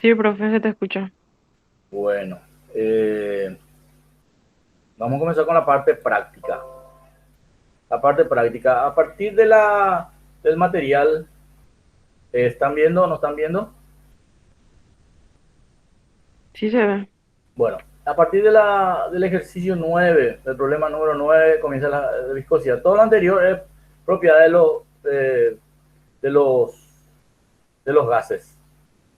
Sí, profe, se te escucha. Bueno, eh, vamos a comenzar con la parte práctica. La parte práctica, a partir del material, ¿están viendo o no están viendo? Sí se ve. Bueno, a partir del ejercicio 9, del problema número 9, comienza la viscosidad. Todo lo anterior es propiedad de los, de los gases.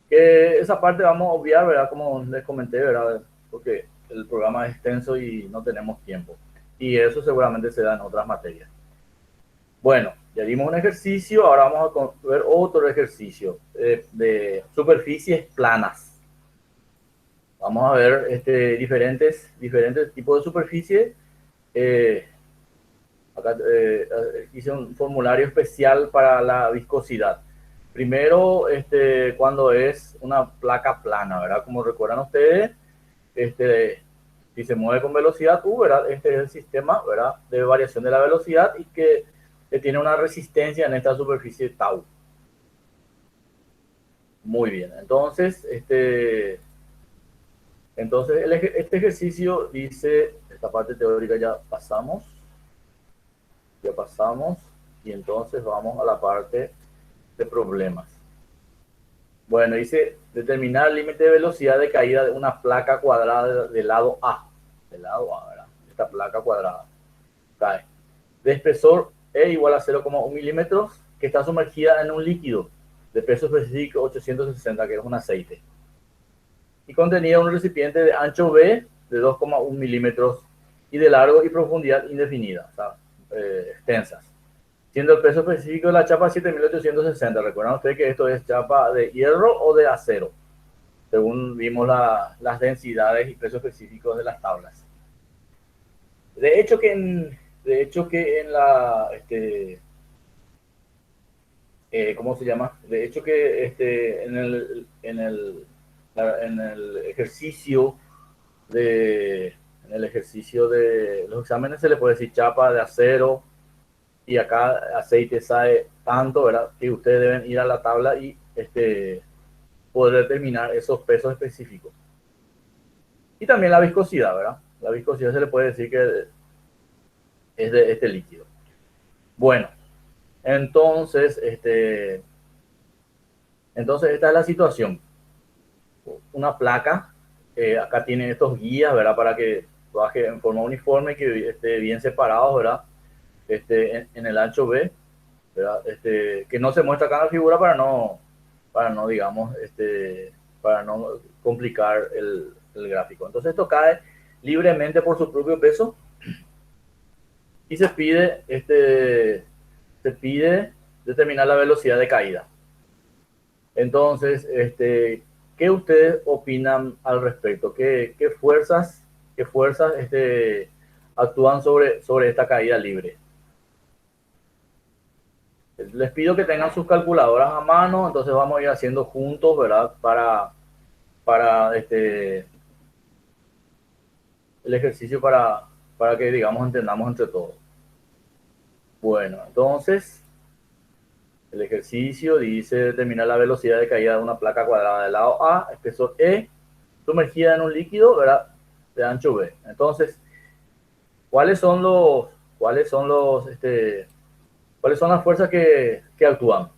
Que esa parte vamos a obviar, ¿verdad? Como les comenté, ¿verdad? Porque el programa es extenso y no tenemos tiempo. Y eso seguramente se da en otras materias. Bueno, ya dimos un ejercicio, ahora vamos a ver otro ejercicio de superficies planas. Vamos a ver diferentes tipos de superficie. Eh, Acá hice un formulario especial para la viscosidad. Primero, cuando es una placa plana, ¿verdad? Como recuerdan ustedes, si se mueve con velocidad U, ¿verdad? Este es el sistema, ¿verdad? De variación de la velocidad y que tiene una resistencia en esta superficie tau. Muy bien. Entonces, este ejercicio dice, esta parte teórica ya pasamos, y entonces vamos a la parte de problemas. Bueno, dice determinar el límite de velocidad de caída de una placa cuadrada del lado A. Del lado A, ¿verdad? Esta placa cuadrada cae. De espesor E igual a 0,1 milímetros, que está sumergida en un líquido de peso específico 860, que es un aceite. Y contenía un recipiente de ancho B de 2,1 milímetros y de largo y profundidad indefinida, o sea, extensas. Siendo el peso específico de la chapa 7860. Recuerdan ustedes que esto es chapa de hierro o de acero, según vimos las densidades y pesos específicos de las tablas. De hecho que en ¿cómo se llama? De hecho que en el ejercicio de, en el ejercicio de los exámenes se le puede decir chapa de acero y acá aceite sabe tanto, ¿verdad? Que ustedes deben ir a la tabla y poder determinar esos pesos específicos. Y también la viscosidad, ¿verdad? La viscosidad se le puede decir que es de este líquido. Bueno, entonces, entonces esta es la situación. Una placa, acá tiene estos guías, ¿verdad? Para que baje en forma uniforme, que esté bien separados, ¿verdad? En el ancho B, ¿verdad? Que no se muestra acá en la figura para no digamos, para no complicar el gráfico. Entonces esto cae libremente por su propio peso y se pide determinar la velocidad de caída. Entonces, ¿qué ustedes opinan al respecto? Qué fuerzas actúan sobre esta caída libre? Les pido que tengan sus calculadoras a mano, entonces vamos a ir haciendo juntos, ¿verdad? Para el ejercicio para que, digamos, entendamos entre todos. Bueno, entonces, el ejercicio dice determinar la velocidad de caída de una placa cuadrada del lado A, espesor E, sumergida en un líquido, ¿verdad? De ancho B. Entonces, ¿cuáles son los, cuáles son los, cuáles son las fuerzas que actúan?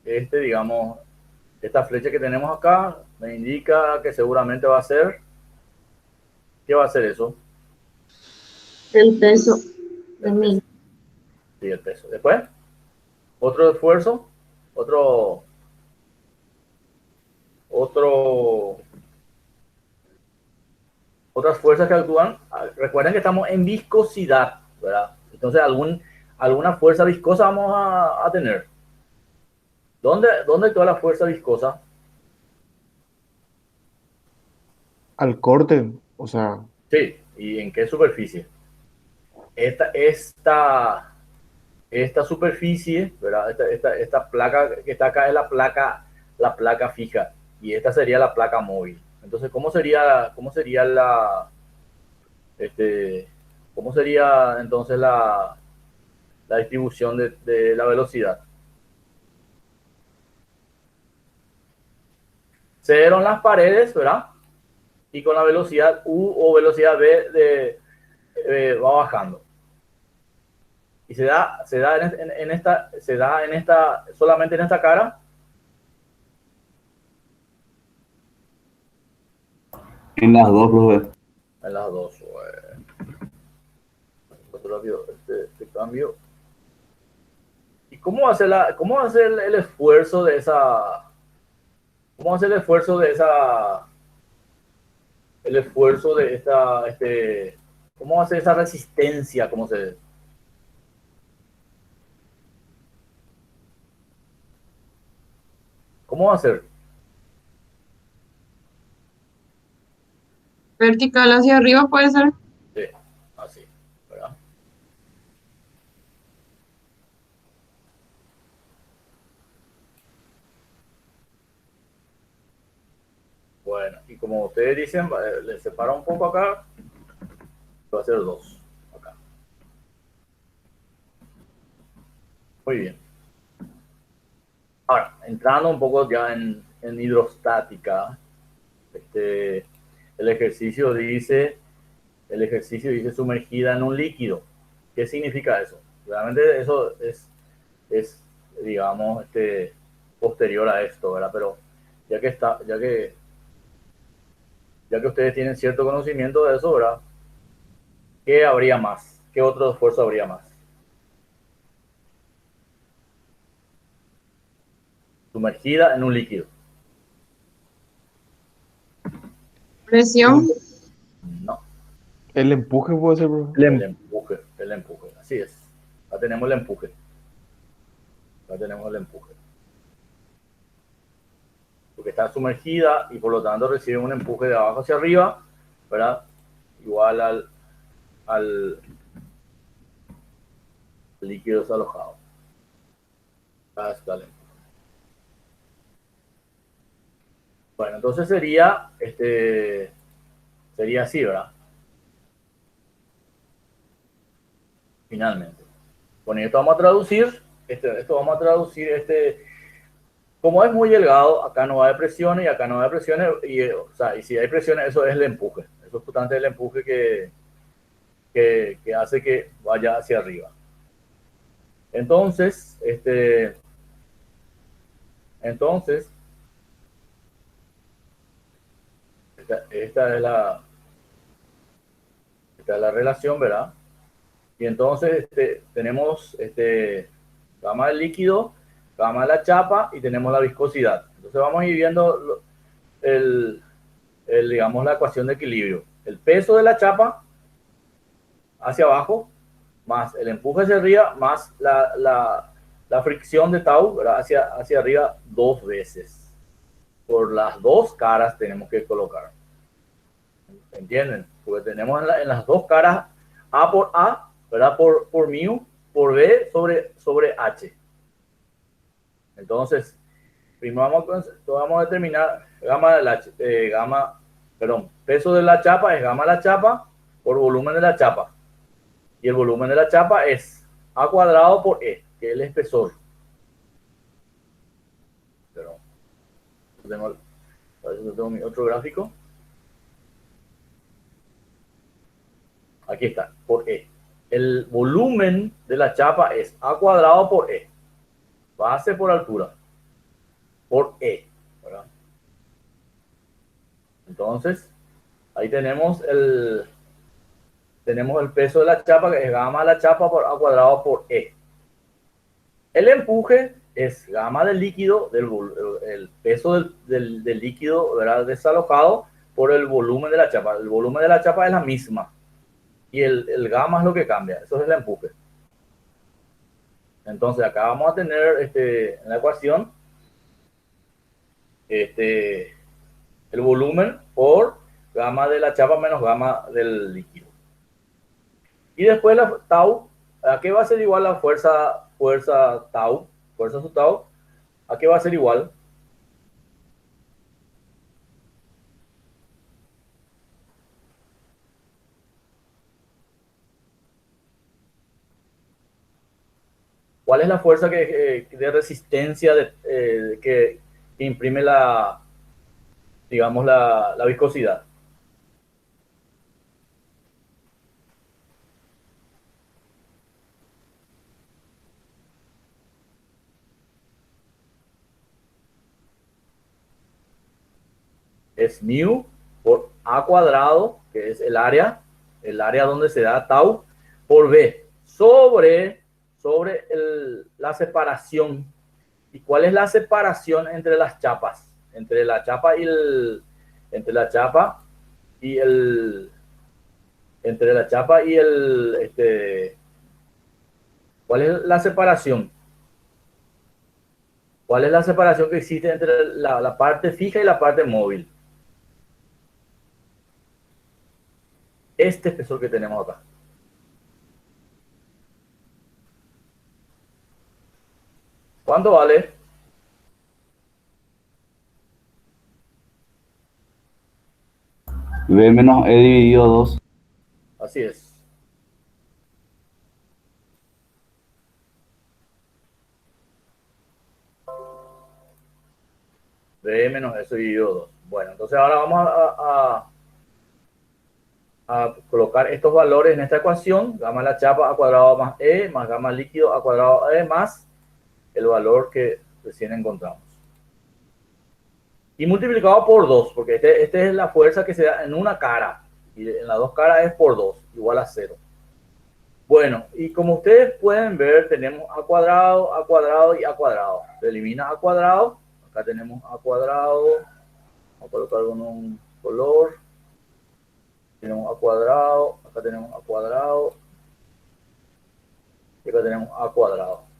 Este, digamos, esta flecha que tenemos acá me indica que seguramente va a ser, ¿qué va a ser eso? El peso de El peso. mí. Sí, el peso. Después, otro esfuerzo, otro, otro, otras fuerzas que actúan. Recuerden que estamos en viscosidad, ¿verdad? Entonces, alguna fuerza viscosa vamos a tener. ¿Dónde actúa la fuerza viscosa? Al corte, o sea, Sí, ¿y en qué superficie? Esta, esta, esta superficie, ¿verdad? Esta placa que está acá es la placa fija y esta sería la placa móvil. Entonces, cómo sería ¿Cómo sería entonces la distribución de la velocidad? Se dieron las paredes, ¿verdad? Y con la velocidad U o velocidad V va bajando. Y se da en esta, solamente en esta cara. En las dos, profe. En las dos. Rápido este cambio. ¿Y cómo hace el esfuerzo de esa? ¿Cómo hace el esfuerzo de esa? El esfuerzo de esta, ¿cómo hace esa resistencia? ¿Cómo va a ser? Vertical hacia arriba puede ser. Sí, así, ¿verdad? Bueno, y como ustedes dicen, les separa un poco acá, va a ser 2 acá. Muy bien. Ahora, entrando un poco ya en hidrostática, el ejercicio dice sumergida en un líquido. ¿Qué significa eso? Realmente eso es digamos, posterior a esto, ¿verdad? Pero ya que ustedes tienen cierto conocimiento de eso, ¿verdad? ¿Qué habría más? ¿Qué otro esfuerzo habría más? Sumergida en un líquido. Presión. No. El empuje puede ser, bro. El empuje, así es. Ya tenemos el empuje. Porque está sumergida y por lo tanto recibe un empuje de abajo hacia arriba, ¿verdad? Igual al líquido desalojado. Bueno, entonces sería así, ¿verdad? Finalmente. Bueno, esto vamos a traducir, como es muy delgado, acá no va de presiones y acá no va de presiones, y si hay presiones, eso es el empuje. Eso es justamente el empuje que hace que vaya hacia arriba. Entonces, esta es la relación, ¿verdad? Y entonces tenemos gama del líquido, gama de la chapa y tenemos la viscosidad. Entonces vamos a ir viendo digamos, la ecuación de equilibrio. El peso de la chapa hacia abajo, más el empuje hacia arriba, más la fricción de tau, ¿verdad? Hacia arriba 2 veces. Por las dos caras tenemos que colocar. ¿Entienden? Porque tenemos en las dos caras A por A, ¿verdad? Por mu, por B sobre H. Entonces, primero vamos a determinar peso de la chapa es gama de la chapa por volumen de la chapa. Y el volumen de la chapa es A cuadrado por E, que es el espesor. Pero tengo mi otro gráfico. Aquí está, por E. El volumen de la chapa es A cuadrado por E. Base por altura. Por E. ¿Verdad? Entonces, ahí tenemos el peso de la chapa, que es gamma de la chapa por A cuadrado por E. El empuje es gamma del líquido, el peso del líquido, ¿verdad? Desalojado por el volumen de la chapa. El volumen de la chapa es la misma. Y el gamma es lo que cambia. Eso es el empuje. Entonces acá vamos a tener en la ecuación el volumen por gamma de la chapa menos gamma del líquido. Y después la tau, ¿a qué va a ser igual la fuerza tau? Fuerza sub tau, ¿a qué va a ser igual? ¿Cuál es la fuerza de resistencia que imprime digamos, la viscosidad? Es mu por a cuadrado, que es el área donde se da tau, por b, sobre la separación. ¿Y cuál es la separación entre las chapas? Entre la chapa y el... Entre la chapa y el... Entre la chapa y el... ¿Cuál es la separación? ¿Cuál es la separación que existe entre la parte fija y la parte móvil? Este espesor que tenemos acá. ¿Cuánto vale? B menos E dividido 2. Así es. B menos eso dividido 2. Bueno, entonces ahora vamos a colocar estos valores en esta ecuación. Gamma de la chapa a cuadrado más E, más gamma líquido a cuadrado E, más el valor que recién encontramos. Y multiplicado por 2, porque esta es la fuerza que se da en una cara. Y en las dos caras es por 2, igual a 0. Bueno, y como ustedes pueden ver, tenemos a cuadrado y a cuadrado. Se elimina a cuadrado. Acá tenemos a cuadrado. Vamos a colocar con un color. Tenemos a cuadrado. Acá tenemos a cuadrado. Y acá tenemos a cuadrado.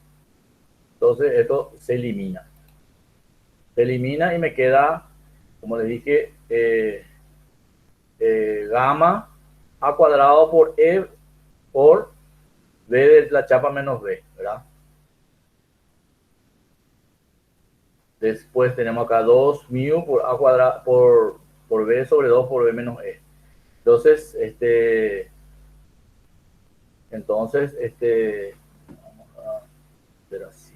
Entonces esto se elimina. Se elimina y me queda, como les dije, gamma a cuadrado por E por B de la chapa menos B, ¿verdad? Después tenemos acá 2 mu por A cuadrado por B sobre 2 por B menos E. Entonces, vamos a ver así.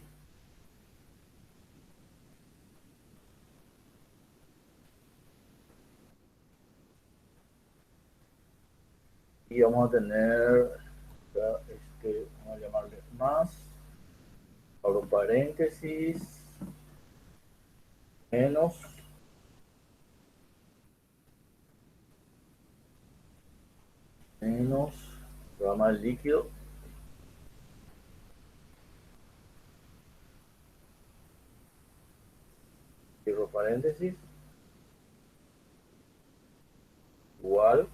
Y vamos a tener, vamos a llamarle más, abro un paréntesis, menos, programa líquido, cierro paréntesis, igual,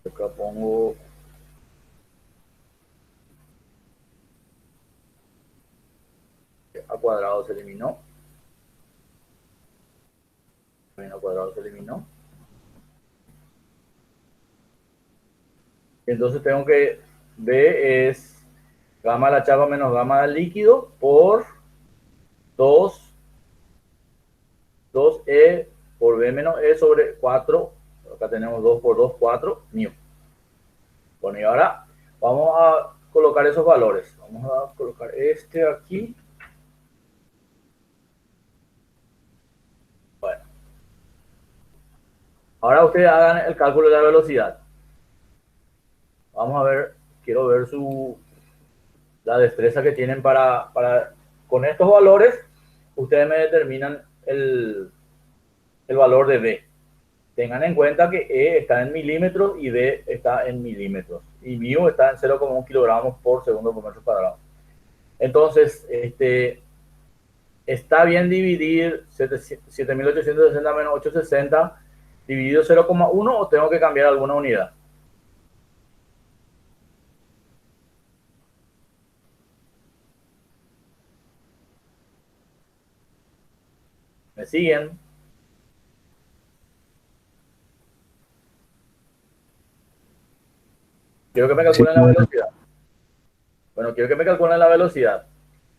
acá pongo a cuadrado se eliminó, a cuadrado se eliminó. Entonces tengo que B es gamma de la chapa menos gamma del líquido por 2E por B menos E sobre 4. Acá tenemos 2 por 2, 4 mu. Bueno, y ahora vamos a colocar esos valores. Vamos a colocar este aquí. Bueno. Ahora ustedes hagan el cálculo de la velocidad. Vamos a ver, quiero ver la destreza que tienen con estos valores, ustedes me determinan el valor de B. Tengan en cuenta que E está en milímetros y B está en milímetros. Y mu está en 0,1 kilogramos por segundo por metro cuadrado. Entonces, está bien dividir 7.860 menos 860 dividido 0,1 o tengo que cambiar alguna unidad. ¿Me siguen? Quiero que me calculen la velocidad. Bueno, quiero que me calculen la velocidad.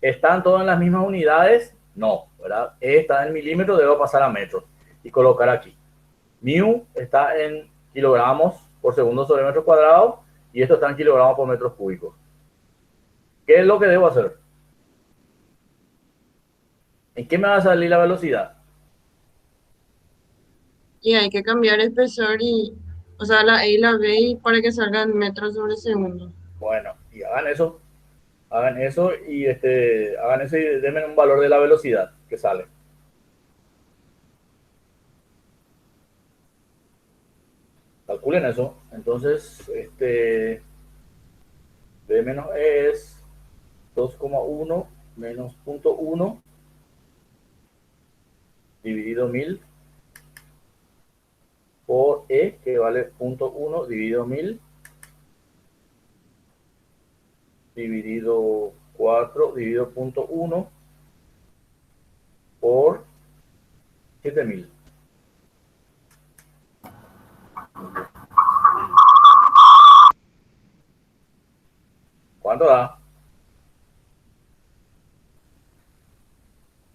¿Están todas en las mismas unidades? No, ¿verdad? E está en milímetros, debo pasar a metros y colocar aquí. Mu está en kilogramos por segundo sobre metro cuadrado y esto está en kilogramos por metros cúbicos. ¿Qué es lo que debo hacer? ¿En qué me va a salir la velocidad? Y hay que cambiar el espesor o sea, la E y la B para que salgan metros sobre segundo. Bueno, y hagan eso y denme un valor de la velocidad que sale. Calculen eso. Entonces, B menos E es 2,1 menos 0,1 dividido 1000 por E, que vale 0,1 dividido 1000 dividido 4 dividido 0,1 por 7000. ¿Cuánto da?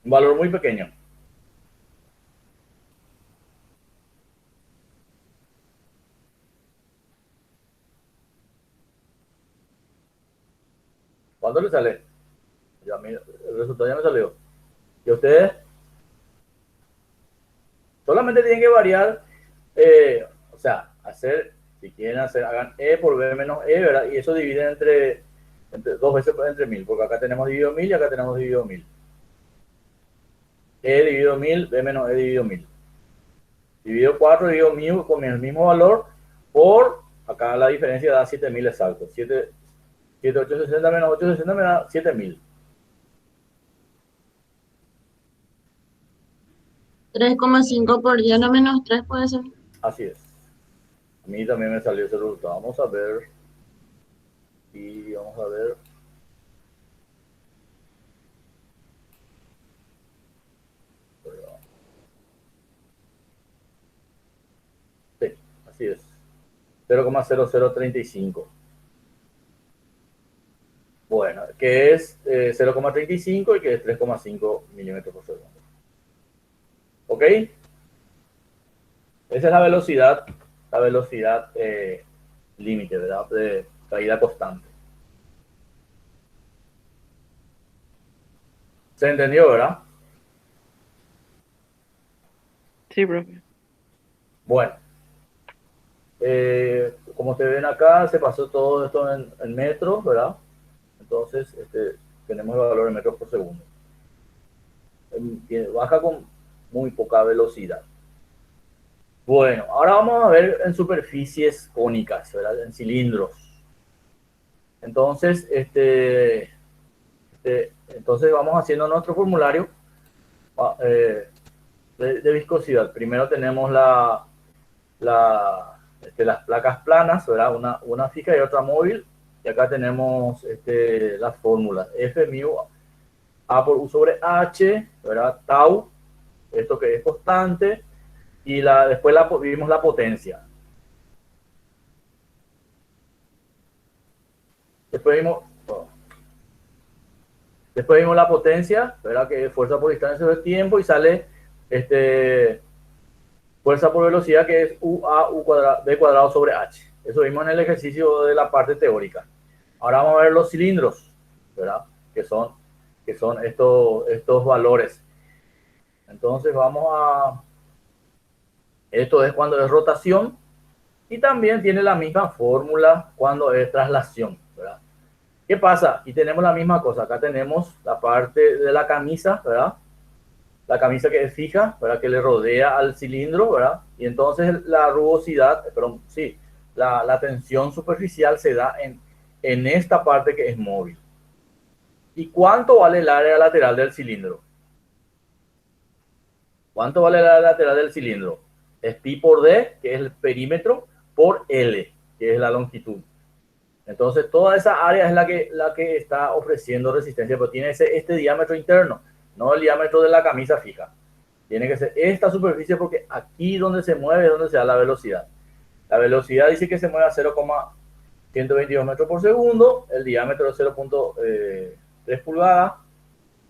Un valor muy pequeño. ¿Cuánto le sale? El resultado ya me salió. Y ustedes solamente tienen que variar, o sea, si quieren hagan E por B menos E, ¿verdad? Y eso dividen entre 2 veces entre 1000, porque acá tenemos dividido 1000 y acá tenemos dividido 1000. E dividido 1000, B menos E dividido 1000. Dividido 4 dividido 1000 con el mismo valor por, acá la diferencia da 7000 exactos. 860 menos 860 me da 7000. 3,5 por 10 a menos 3 puede ser. Así es. A mí también me salió ese resultado. Vamos a ver. Y vamos a ver. Sí, así es. 0,0035. Bueno, que es 0,35 y que es 3,5 milímetros por segundo. ¿Ok? Esa es la velocidad límite, ¿verdad? De caída constante. ¿Se entendió, verdad? Sí, profe. Bueno, como ustedes ven acá, se pasó todo esto en metros, ¿verdad? Entonces, tenemos el valor en metros por segundo. Baja con muy poca velocidad. Bueno, ahora vamos a ver en superficies cónicas, ¿verdad? En cilindros. Entonces, entonces vamos haciendo nuestro formulario de viscosidad. Primero tenemos las placas planas, ¿verdad? Una fija y otra móvil. Y acá tenemos las fórmulas. F mu A por U sobre H, ¿verdad? Tau, esto que es constante. Y después vimos la potencia. Después vimos la potencia, ¿verdad? Que es fuerza por distancia sobre tiempo, y sale fuerza por velocidad, que es UA B cuadrado sobre H. Eso vimos en el ejercicio de la parte teórica. Ahora vamos a ver los cilindros, ¿verdad? Que son estos valores. Entonces esto es cuando es rotación, y también tiene la misma fórmula cuando es traslación, ¿verdad? ¿Qué pasa? Aquí tenemos la misma cosa. Acá tenemos la parte de la camisa, ¿verdad? La camisa que es fija, ¿verdad? Que le rodea al cilindro, ¿verdad? Y entonces la rugosidad, perdón, sí, la tensión superficial se da en esta parte que es móvil. ¿Y cuánto vale el área lateral del cilindro? ¿Cuánto vale el área lateral del cilindro? Es pi por d, que es el perímetro, por L, que es la longitud. Entonces, toda esa área es la que está ofreciendo resistencia, pero tiene este diámetro interno, no el diámetro de la camisa fija. Tiene que ser esta superficie, porque aquí donde se mueve es donde se da la velocidad. La velocidad dice que se mueve a 0,122 metros por segundo, el diámetro es 0,3 pulgadas,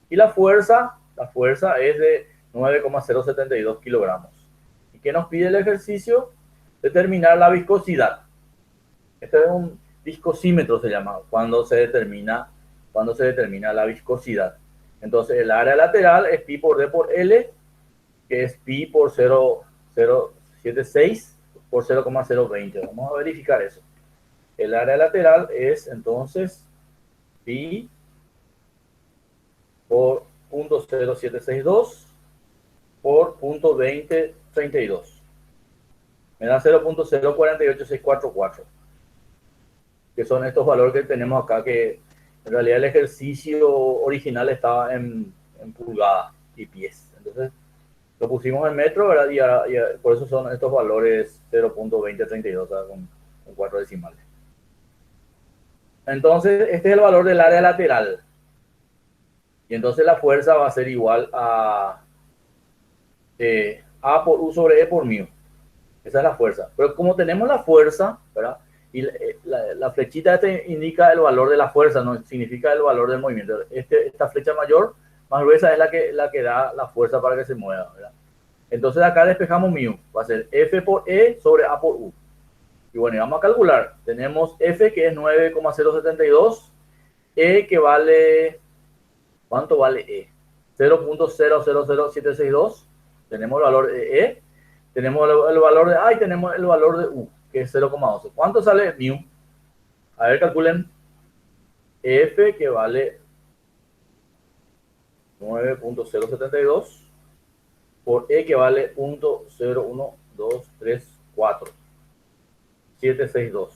y la fuerza es de 9,072 kilogramos. ¿Y qué nos pide el ejercicio? Determinar la viscosidad. Este es viscosímetro se llama, cuando se determina la viscosidad. Entonces el área lateral es pi por d por L, que es pi por 0,076 por 0,020. Vamos a verificar eso. El área lateral es entonces pi por 0.0762 por 0.2032. Me da 0.048644, que son estos valores que tenemos acá, que en realidad el ejercicio original estaba en pulgadas y pies. Entonces lo pusimos en metro, ¿verdad? Y por eso son estos valores 0.2032, o sea, con 4 decimales. Entonces este es el valor del área lateral. Y entonces la fuerza va a ser igual a A por U sobre E por mu. Esa es la fuerza. Pero como tenemos la fuerza, ¿verdad? Y la flechita indica el valor de la fuerza, no significa el valor del movimiento. Esta flecha mayor, más gruesa, es la que da la fuerza para que se mueva, ¿verdad? Entonces acá despejamos mu. Va a ser F por E sobre A por U. Y bueno, y vamos a calcular. Tenemos F, que es 9,072. E, que vale... ¿Cuánto vale E? 0.000762. Tenemos el valor de E. Tenemos el valor de A y tenemos el valor de U, que es 0,12. ¿Cuánto sale mu? A ver, calculen. F, que vale 9.072 por E, que vale 0.01234.762.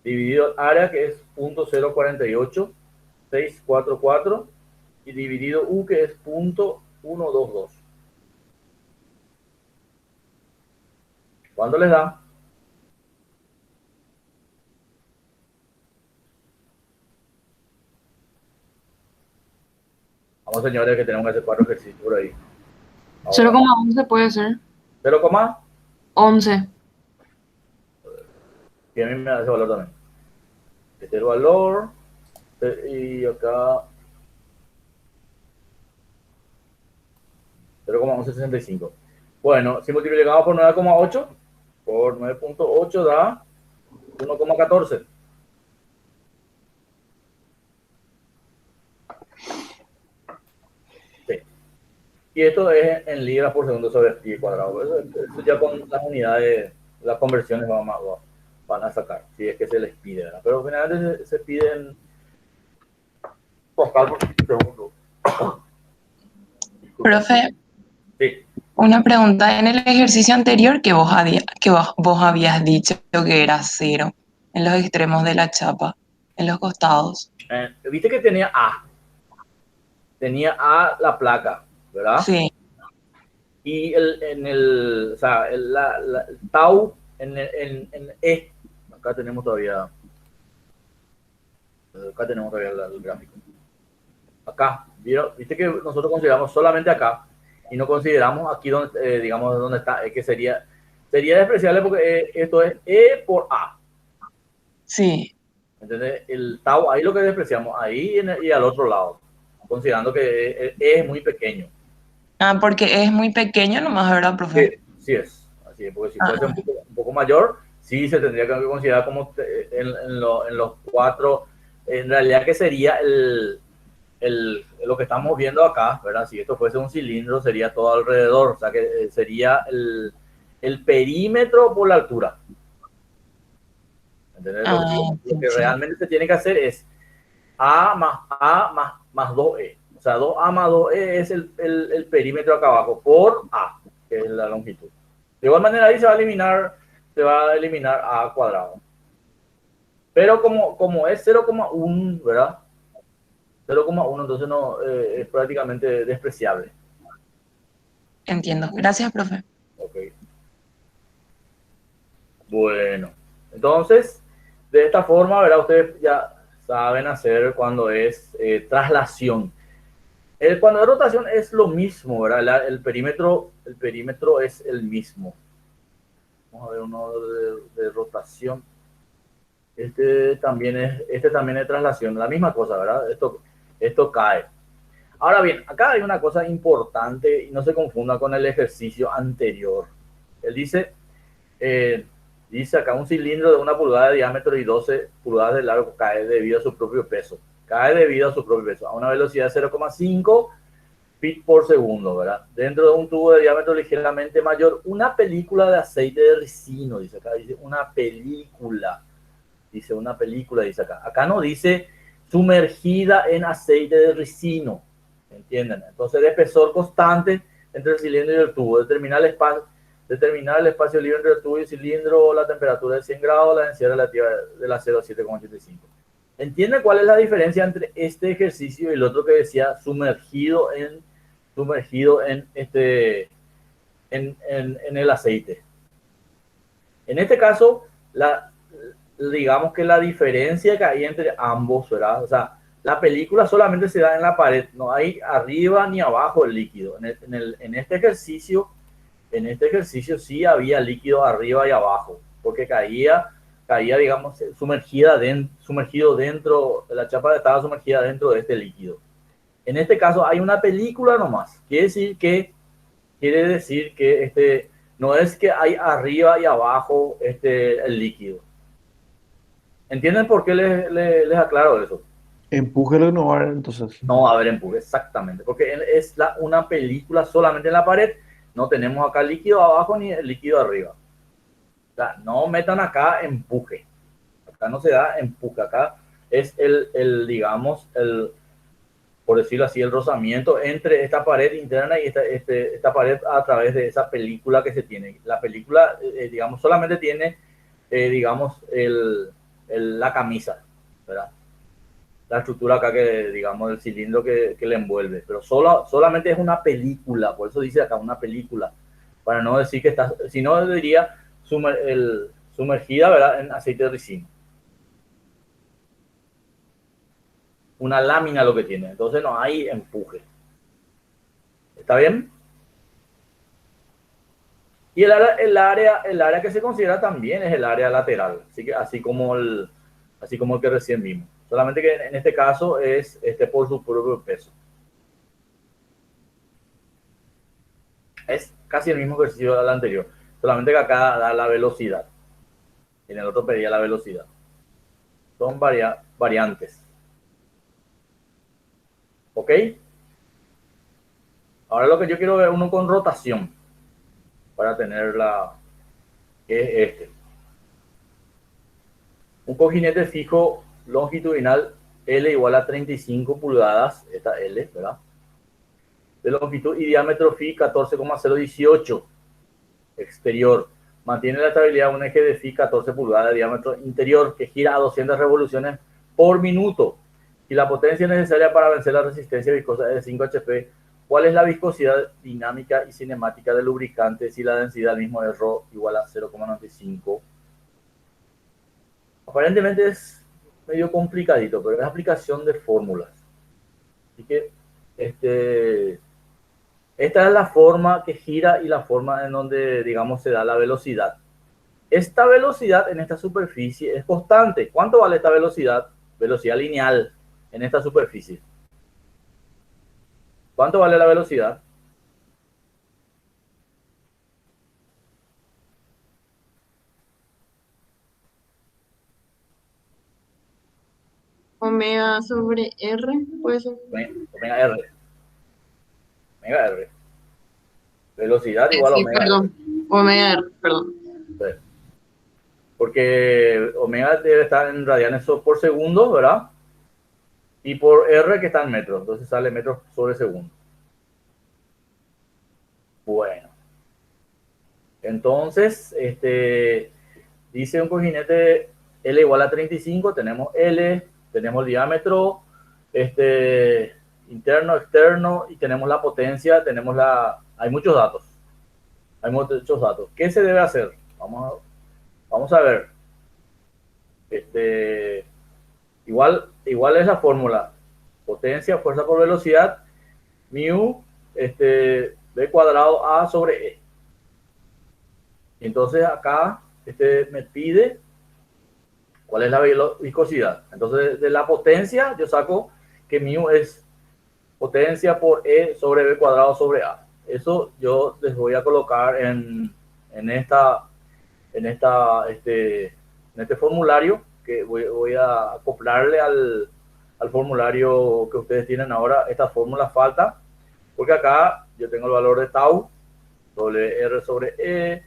Dividido área, que es 0.048644, y dividido U, que es 0.122. ¿Cuánto les da? Vamos, señores, que tenemos que hacer 4 ejercicios por ahí. 0,11 puede ser. 0,11. 11. Y a mí me da ese valor también. Este es el valor. Y acá 0,1165. Bueno, si multiplicamos por 9,8, por 9.8 da 1,14. Sí. Y esto es en libras por segundo sobre pi cuadrado. Eso ya con las unidades, las conversiones van a sacar, si es que se les pide, ¿verdad? Pero generalmente se piden por cálculo segundo. Profe, Sí. una pregunta. En el ejercicio anterior que vos habías dicho que era 0 en los extremos de la chapa, en los costados. Viste que tenía A la placa, ¿verdad? Sí, Y el tau en E. Acá tenemos todavía el gráfico. Acá, viste que nosotros consideramos solamente acá y no consideramos aquí donde, digamos, donde está, que sería despreciable porque esto es E por A. sí. ¿Entendés? El tau, ahí lo que despreciamos, ahí y al otro lado, considerando que E es muy pequeño. Ah, porque es muy pequeño nomás, ¿verdad, profe? Sí es, así es, porque si fuese un poco mayor, sí se tendría que considerar como en los 4, en realidad que sería lo que estamos viendo acá, ¿verdad? Si esto fuese un cilindro, sería todo alrededor, o sea que sería el perímetro por la altura. ¿Entendés? Lo que realmente se tiene que hacer es A más 2E. O sea, 2A más 2E es el perímetro acá abajo por A, que es la longitud. De igual manera ahí se va a eliminar A cuadrado. Pero como es 0,1, ¿verdad? 0,1, entonces no es prácticamente despreciable. Entiendo. Gracias, profe. Ok. Bueno, entonces, de esta forma, ¿verdad? Ustedes ya saben hacer cuando es traslación. Cuando es rotación es lo mismo, ¿verdad? El perímetro es el mismo. Vamos a ver uno de rotación. Este también es traslación, la misma cosa, ¿verdad? Esto cae. Ahora bien, acá hay una cosa importante y no se confunda con el ejercicio anterior. Él dice, Dice acá, un cilindro de 1 pulgada de diámetro y 12 pulgadas de largo cae debido a su propio peso. Cae debido a su propio peso, a una velocidad de 0,5 feet por segundo, ¿verdad? Dentro de un tubo de diámetro ligeramente mayor, una película de aceite de ricino, dice acá, dice una película, dice acá. Acá no dice sumergida en aceite de ricino, ¿entienden? Entonces, de espesor constante entre el cilindro y el tubo, determinar el espacio libre entre el tubo y el cilindro, la temperatura de 100 grados, la densidad relativa del acero a 7,85. ¿Entienden cuál es la diferencia entre este ejercicio y el otro que decía sumergido en el aceite? En este caso, digamos que la diferencia que hay entre ambos, ¿verdad? O sea, la película solamente se da en la pared, no hay arriba ni abajo el líquido. En este ejercicio sí había líquido arriba y abajo, porque caía, digamos, sumergido dentro, la chapa estaba sumergida dentro de este líquido. En este caso hay una película nomás, quiere decir que no es que hay arriba y abajo el líquido. ¿Entienden por qué les aclaro eso? Empuje lo que no va a haber, entonces. No va a haber empuje, exactamente, porque es una película solamente en la pared, no tenemos acá líquido abajo ni el líquido arriba. O sea, no metan acá empuje, acá no se da empuje, acá es digamos, por decirlo así, el rozamiento entre esta pared interna y esta pared a través de esa película que se tiene. La película, digamos, solamente tiene, digamos, la camisa, ¿verdad? La estructura acá que, digamos, el cilindro que le envuelve, pero solamente es una película, por eso dice acá una película, para no decir que está, si no diría sumergida, ¿verdad?, en aceite de ricino. Una lámina lo que tiene, entonces no hay empuje. ¿Está bien? Y el área que se considera también es el área lateral, así como el que recién vimos. Solamente que en este caso es por su propio peso. Es casi el mismo ejercicio del anterior, solamente que acá da la velocidad. En el otro pedía la velocidad. Son variantes. ¿Ok? Ahora lo que yo quiero ver uno con rotación, para tener que es un cojinete fijo longitudinal L igual a 35 pulgadas, esta L, ¿verdad? De longitud y diámetro phi 14,018 exterior. Mantiene la estabilidad de un eje de phi 14 pulgadas de diámetro interior que gira a 200 revoluciones por minuto. Y la potencia necesaria para vencer la resistencia viscosa es de 5 HP. ¿Cuál es la viscosidad dinámica y cinemática del lubricante si la densidad del mismo es ρ igual a 0,95? Aparentemente es medio complicadito, pero es aplicación de fórmulas. Así que esta es la forma que gira y la forma en donde, digamos, se da la velocidad. Esta velocidad en esta superficie es constante. ¿Cuánto vale esta velocidad? Velocidad lineal en esta superficie. ¿Cuánto vale la velocidad? Omega sobre R, puede ser. Omega R. Omega R. Velocidad igual a Sí, omega perdón. Omega R, perdón. R. Porque omega debe estar en radianes por segundo, ¿verdad? Y por R que está en metros. Entonces sale metros sobre segundo. Bueno. Entonces, dice un cojinete L igual a 35. Tenemos L, tenemos el diámetro interno, externo, y tenemos la potencia, hay muchos datos. ¿Qué se debe hacer? Vamos a ver. Igual es la fórmula. Potencia, fuerza por velocidad, mu, B cuadrado A sobre E. Entonces acá me pide cuál es la viscosidad. Entonces de la potencia yo saco que mu es potencia por E sobre B cuadrado sobre A. Eso yo les voy a colocar en en este formulario, que voy a acoplarle al formulario que ustedes tienen ahora. Esta fórmula falta, porque acá yo tengo el valor de tau, WR sobre E,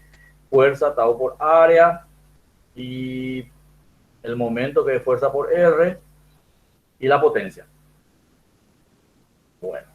fuerza tau por área, y el momento que es fuerza por R, y la potencia. Bueno.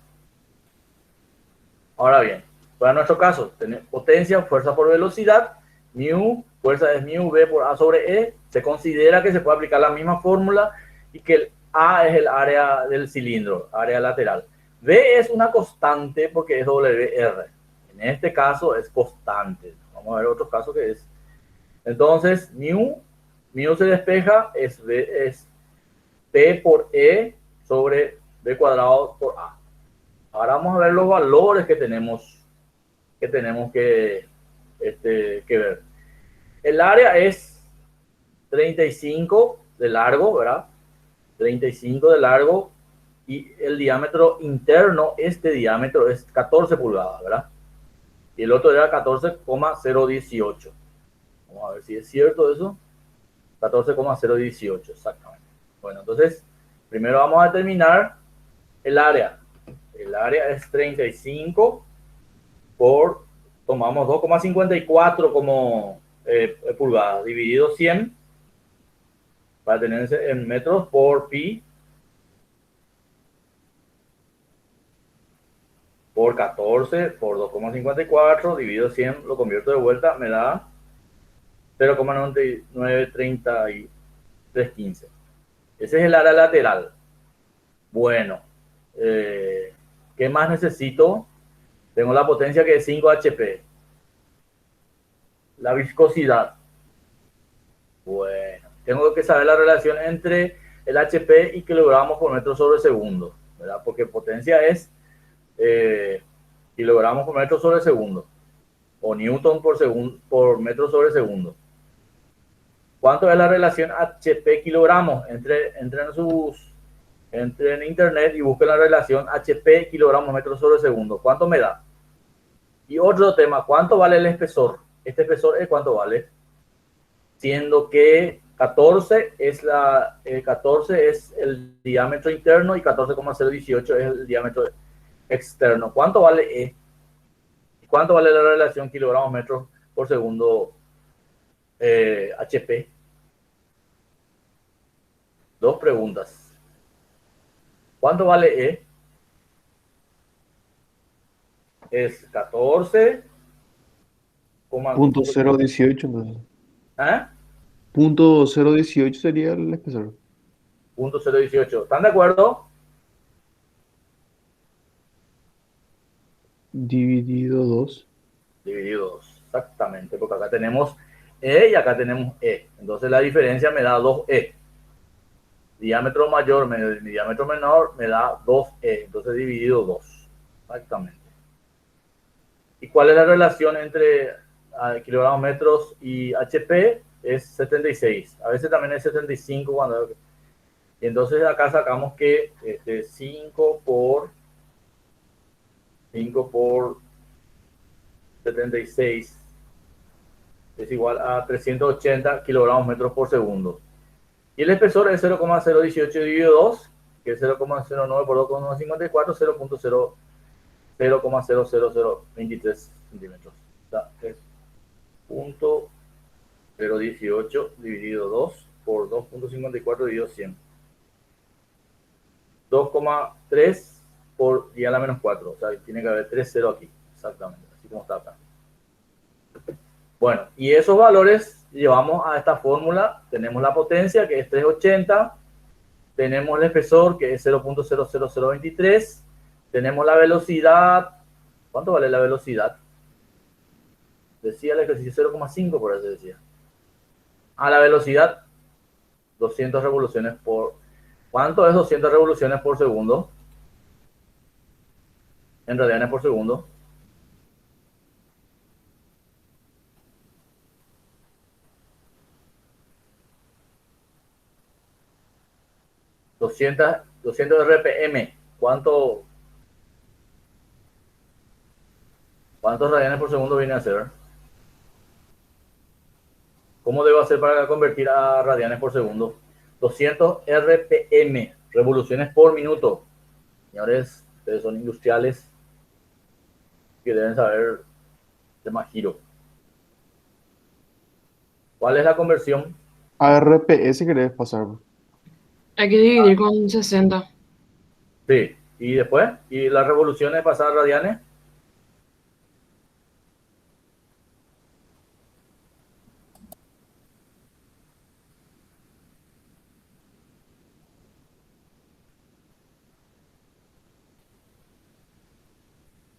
Ahora bien, para nuestro caso, tenemos potencia, fuerza por velocidad, mu, fuerza es mu v por a sobre e. Se considera que se puede aplicar la misma fórmula y que el a es el área del cilindro, área lateral. V es una constante porque es WR. En este caso es constante. Vamos a ver otros casos que es. Entonces, mu se despeja, es P por E sobre B cuadrado por A. Ahora vamos a ver los valores que tenemos que ver. El área es 35 de largo, ¿verdad? 35 de largo, y el diámetro interno, este diámetro es 14 pulgadas, ¿verdad? Y el otro era 14,018. Vamos a ver si es cierto eso. 14,018, exactamente. Bueno, entonces, primero vamos a determinar el área. El área es 35 por, tomamos 2,54 como pulgadas, dividido 100, para tener en metros por pi, por 14, por 2,54, dividido 100, lo convierto de vuelta, me da 0,993315. Ese es el área lateral. Bueno, ¿qué más necesito? Tengo la potencia que es 5 HP. La viscosidad. Bueno, tengo que saber la relación entre el HP y kilogramos por metro sobre segundo, ¿verdad? Porque potencia es kilogramos por metro sobre segundo, o newton por metro sobre segundo. ¿Cuánto es la relación HP kilogramos? Entren en internet y busquen la relación HP kilogramos metros sobre segundo. ¿Cuánto me da? Y otro tema, ¿cuánto vale el espesor? Este espesor es cuánto vale, siendo que 14 es el diámetro interno y 14,018 es el diámetro externo. ¿Cuánto vale E? ¿Cuánto vale la relación kilogramos metros por segundo HP? Dos preguntas. ¿Cuánto vale E? Es 14. Punto 018, entonces. ¿Eh? Punto 018 sería el espesor. Punto 018. ¿Están de acuerdo? Dividido 2. Dividido 2. Exactamente, porque acá tenemos E y acá tenemos E. Entonces la diferencia me da 2E. Diámetro mayor menos diámetro menor me da 2E. Entonces dividido 2. Exactamente. ¿Y cuál es la relación entre kilogramos metros y HP? Es 76. A veces también es 75 cuando... Y entonces acá sacamos que 5 por 76 es igual a 380 kilogramos metros por segundo. Y el espesor es 0,018 dividido 2, que es 0,09 por 2,54, 0,00023 centímetros. O sea, es 0,018 dividido 2 por 2,54 dividido 100. 2,3 por 10 a la menos 4. O sea, tiene que haber 3 ceros aquí. Exactamente, así como está acá. Bueno, y esos valores llevamos a esta fórmula. Tenemos la potencia, que es 380. Tenemos el espesor, que es 0,00023. Tenemos la velocidad. ¿Cuánto vale la velocidad? Decía el ejercicio 0,5, por eso decía. A la velocidad, 200 revoluciones por... ¿Cuánto es 200 revoluciones por segundo? En radianes por segundo. 200 RPM. ¿Cuántos radianes por segundo viene a ser? ¿Cómo debo hacer para convertir a radianes por segundo? 200 RPM, revoluciones por minuto. Señores, ustedes son industriales que deben saber de más giro. ¿Cuál es la conversión? A RPS querés pasar, bro. Hay que dividir con 60. Sí. ¿Y después? ¿Y las revoluciones pasar a radianes?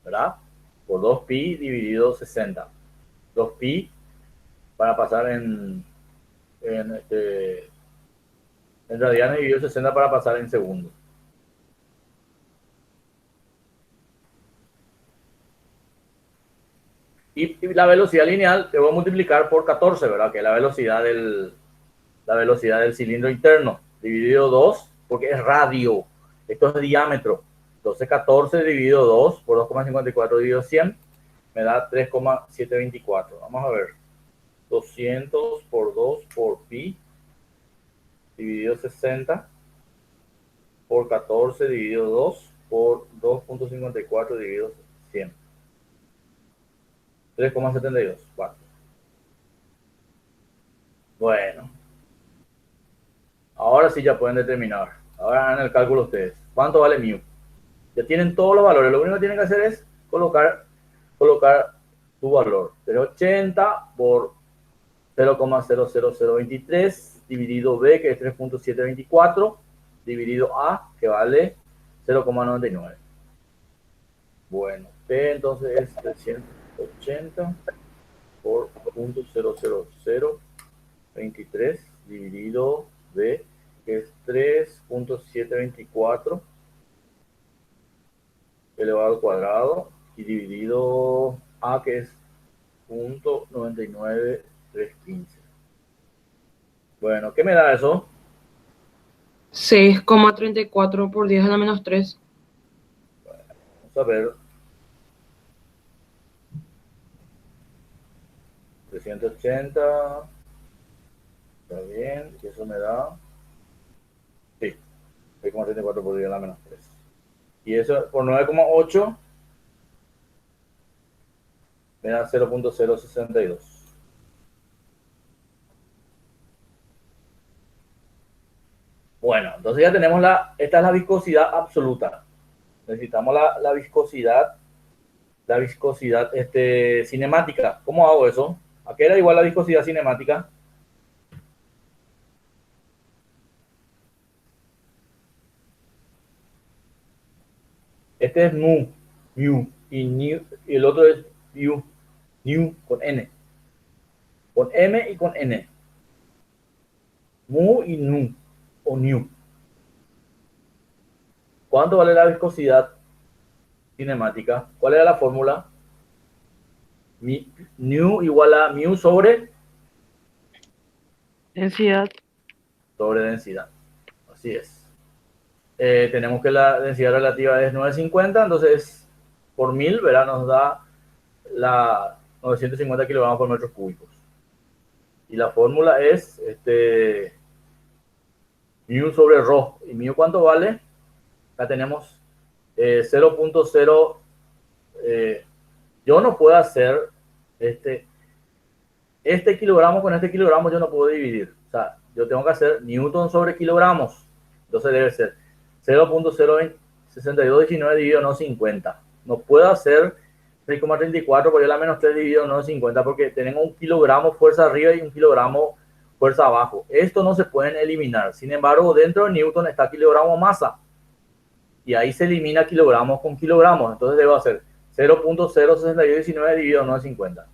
¿Verdad? Por 2pi dividido 60. 2pi para pasar en radianes dividido 60 para pasar en segundos. Y la velocidad lineal te voy a multiplicar por 14, ¿verdad? Que es la velocidad del cilindro interno, dividido 2, porque es radio. Esto es diámetro. Entonces 14 dividido 2 por 2,54 dividido 100 me da 3,724. Vamos a ver. 200 por 2 por pi dividido 60 por 14 dividido 2 por 2,54 dividido 100. 3,72. Bueno. Ahora sí ya pueden determinar. Ahora hagan el cálculo ustedes. ¿Cuánto vale mu? Ya tienen todos los valores. Lo único que tienen que hacer es colocar tu valor. 0,80 por 0,00023 dividido B, que es 3,724, dividido A, que vale 0,99. Bueno, P entonces es 380 por 0,00023 dividido B, que es 3,724 elevado al cuadrado, y dividido A, que es 0,99315. Bueno, ¿qué me da eso? 6,34 por 10 a la menos 3. Vamos a ver. 380. Está bien. Y eso me da. Sí. 6,34 por 10 a la menos 3. Y eso por 9,8 me da 0,062. Bueno, entonces ya tenemos esta es la viscosidad absoluta. Necesitamos la viscosidad cinemática. ¿Cómo hago eso? ¿A qué era igual la viscosidad cinemática? Este es mu, y el otro es nu con n, con m y con n. Mu y nu o nu. ¿Cuánto vale la viscosidad cinemática? ¿Cuál era la fórmula? Nu igual a mu sobre Densidad. densidad. Así es. Tenemos que la densidad relativa es 950, entonces por 1000, ¿verdad? Nos da la 950 kilogramos por metros cúbicos. Y la fórmula es mu sobre rho. ¿Y mu cuánto vale? Acá tenemos 0.0. Yo no puedo hacer este kilogramo con este kilogramo, yo no puedo dividir. O sea, yo tengo que hacer newton sobre kilogramos. Entonces debe ser 0.06219 dividido no 50. No puedo hacer 6,34 por la menos 3 dividido no 50 porque tenemos un kilogramo fuerza arriba y un kilogramo fuerza abajo. Esto no se pueden eliminar. Sin embargo, dentro de Newton está kilogramo masa. Y ahí se elimina kilogramos con kilogramos. Entonces debo hacer 0.06219 dividido no 50.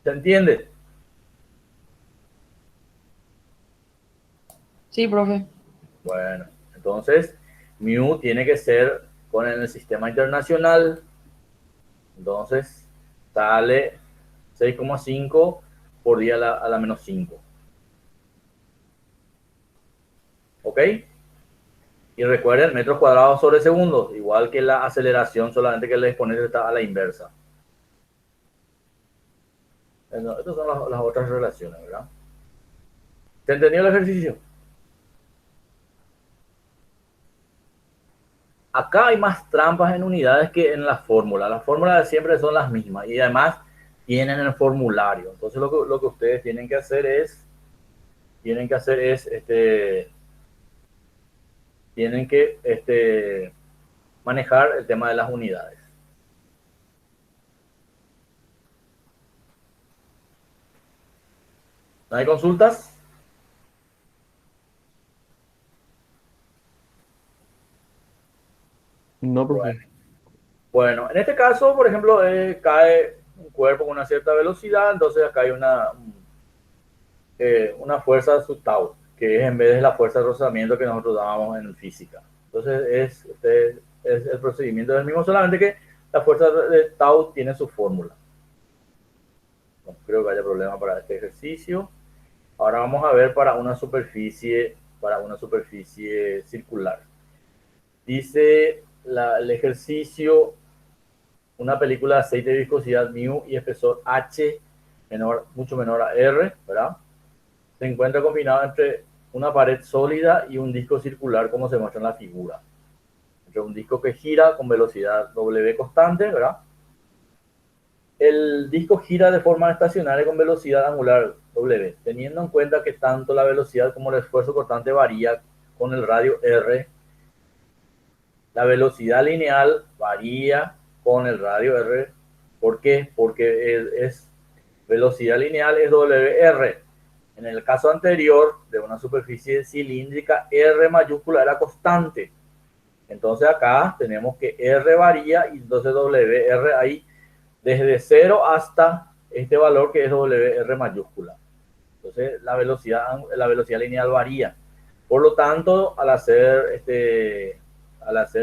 ¿Se entiende? Sí, profe. Bueno, entonces mu tiene que ser con el sistema internacional. Entonces sale 6,5 por 10 a la menos 5. ¿Ok? Y recuerden, metros cuadrados sobre segundos, igual que la aceleración, solamente que el exponente está a la inversa. Estas son las otras relaciones, ¿verdad? ¿Se entendió el ejercicio? Acá hay más trampas en unidades que en la fórmula. Las fórmulas siempre son las mismas y además tienen el formulario. Entonces lo que ustedes tienen que hacer es manejar el tema de las unidades. ¿No hay consultas? No, profe. Bueno, en este caso, por ejemplo, cae un cuerpo con una cierta velocidad, entonces acá hay una fuerza sub tau, que es en vez de la fuerza de rozamiento que nosotros dábamos en física. Entonces es el procedimiento del mismo, solamente que la fuerza de tau tiene su fórmula. No creo que haya problema para este ejercicio. Ahora vamos a ver para una superficie circular. Dice el ejercicio, una película de aceite de viscosidad μ y espesor H mucho menor a R, ¿verdad? Se encuentra combinado entre una pared sólida y un disco circular, como se muestra en la figura. Entre un disco que gira con velocidad W constante, ¿verdad? El disco gira de forma estacionaria con velocidad angular W, teniendo en cuenta que tanto la velocidad como el esfuerzo cortante varía con el radio R. La velocidad lineal varía con el radio R. ¿Por qué? Porque velocidad lineal es WR. En el caso anterior de una superficie cilíndrica, R mayúscula era constante. Entonces acá tenemos que R varía y entonces WR ahí desde 0 hasta este valor que es WR mayúscula. Entonces la velocidad lineal varía. Por lo tanto, al hacer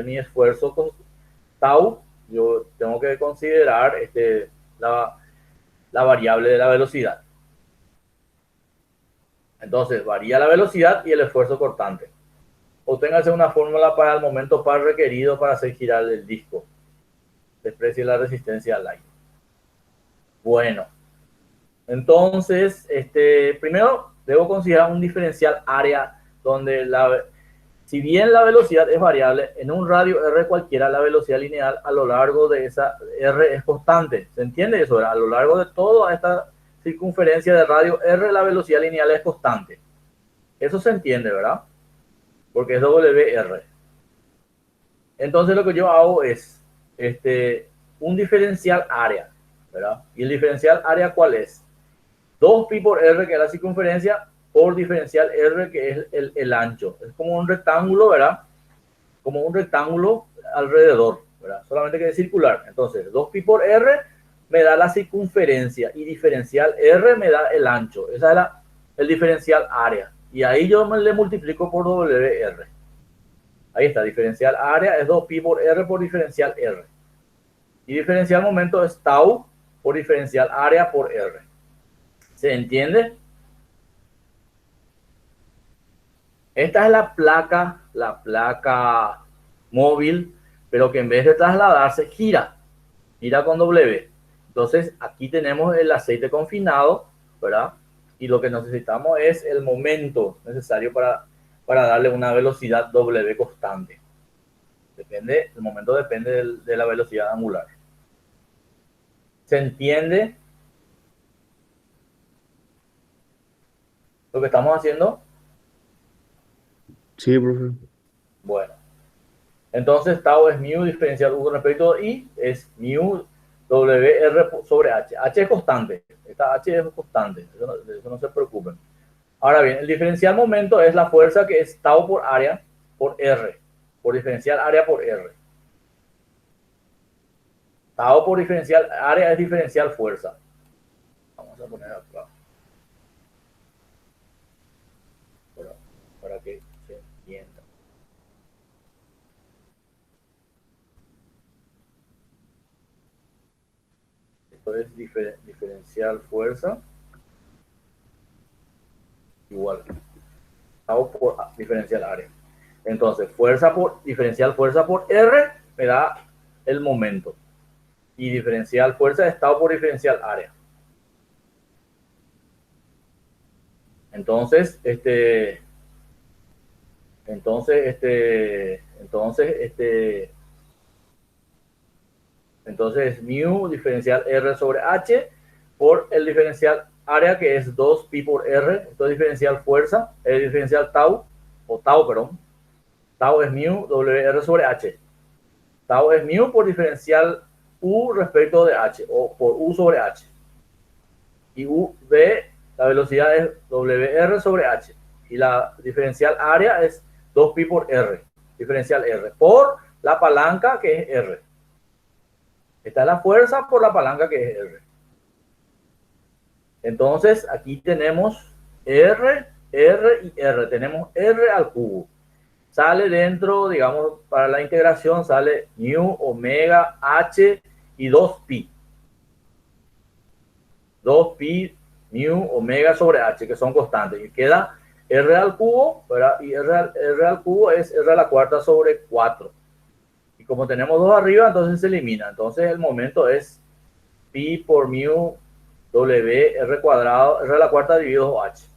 mi esfuerzo con tau, yo tengo que considerar la variable de la velocidad. Entonces, varía la velocidad y el esfuerzo cortante. Obténgase una fórmula para el momento par requerido para hacer girar el disco. Desprecie la resistencia al aire. Bueno, entonces, primero debo considerar un diferencial área donde si bien la velocidad es variable, en un radio R cualquiera, la velocidad lineal a lo largo de esa R es constante. ¿Se entiende eso? A lo largo de toda esta circunferencia de radio R, la velocidad lineal es constante. Eso se entiende, ¿verdad? Porque es WR. Entonces lo que yo hago es un diferencial área, ¿verdad? ¿Y el diferencial área cuál es? 2pi por R, que es la circunferencia, por diferencial R, que es el ancho. Es como un rectángulo, ¿verdad? Como un rectángulo alrededor, ¿verdad? Solamente que es circular. Entonces, 2pi por R me da la circunferencia y diferencial R me da el ancho. Ese es el diferencial área. Y ahí yo le multiplico por WR. Ahí está, diferencial área es 2pi por R por diferencial R. Y diferencial momento es tau por diferencial área por R. ¿Se entiende? Esta es la placa móvil, pero que en vez de trasladarse, gira con W. Entonces, aquí tenemos el aceite confinado, ¿verdad? Y lo que necesitamos es el momento necesario para darle una velocidad W constante. El momento depende de la velocidad angular. ¿Se entiende lo que estamos haciendo? Sí, profe. Bueno, entonces tau es mu diferencial U con respecto a I, es mu WR sobre H. H es constante, esta H es constante, de eso no se preocupen. Ahora bien, el diferencial momento es la fuerza que es tau por área por R, por diferencial área por R. Tau por diferencial área es diferencial fuerza. Vamos a poner acá. Para que se entienda. Esto es diferencial fuerza igual tau por diferencial área. Entonces, diferencial fuerza por R me da el momento. Y diferencial fuerza es tau por diferencial área. Entonces, entonces mu diferencial R sobre H por el diferencial área, que es 2pi por R. Esto es diferencial fuerza, es diferencial tau, perdón. Tau es mu WR sobre H. Tau es mu por diferencial U respecto de H, o por U sobre H. Y V, la velocidad es WR sobre H. Y la diferencial área es 2pi por R, diferencial R, por la palanca que es R. Esta es la fuerza por la palanca que es R. Entonces, aquí tenemos R, R y R. Tenemos R al cubo. Sale dentro, digamos, para la integración, sale mu, omega, H y 2pi. 2pi, mu, omega sobre H, que son constantes. Y queda R al cubo, ¿verdad? Y R al cubo es R a la cuarta sobre 4. Y como tenemos 2 arriba, entonces se elimina. Entonces el momento es pi por mu W R cuadrado, R a la cuarta dividido 2H.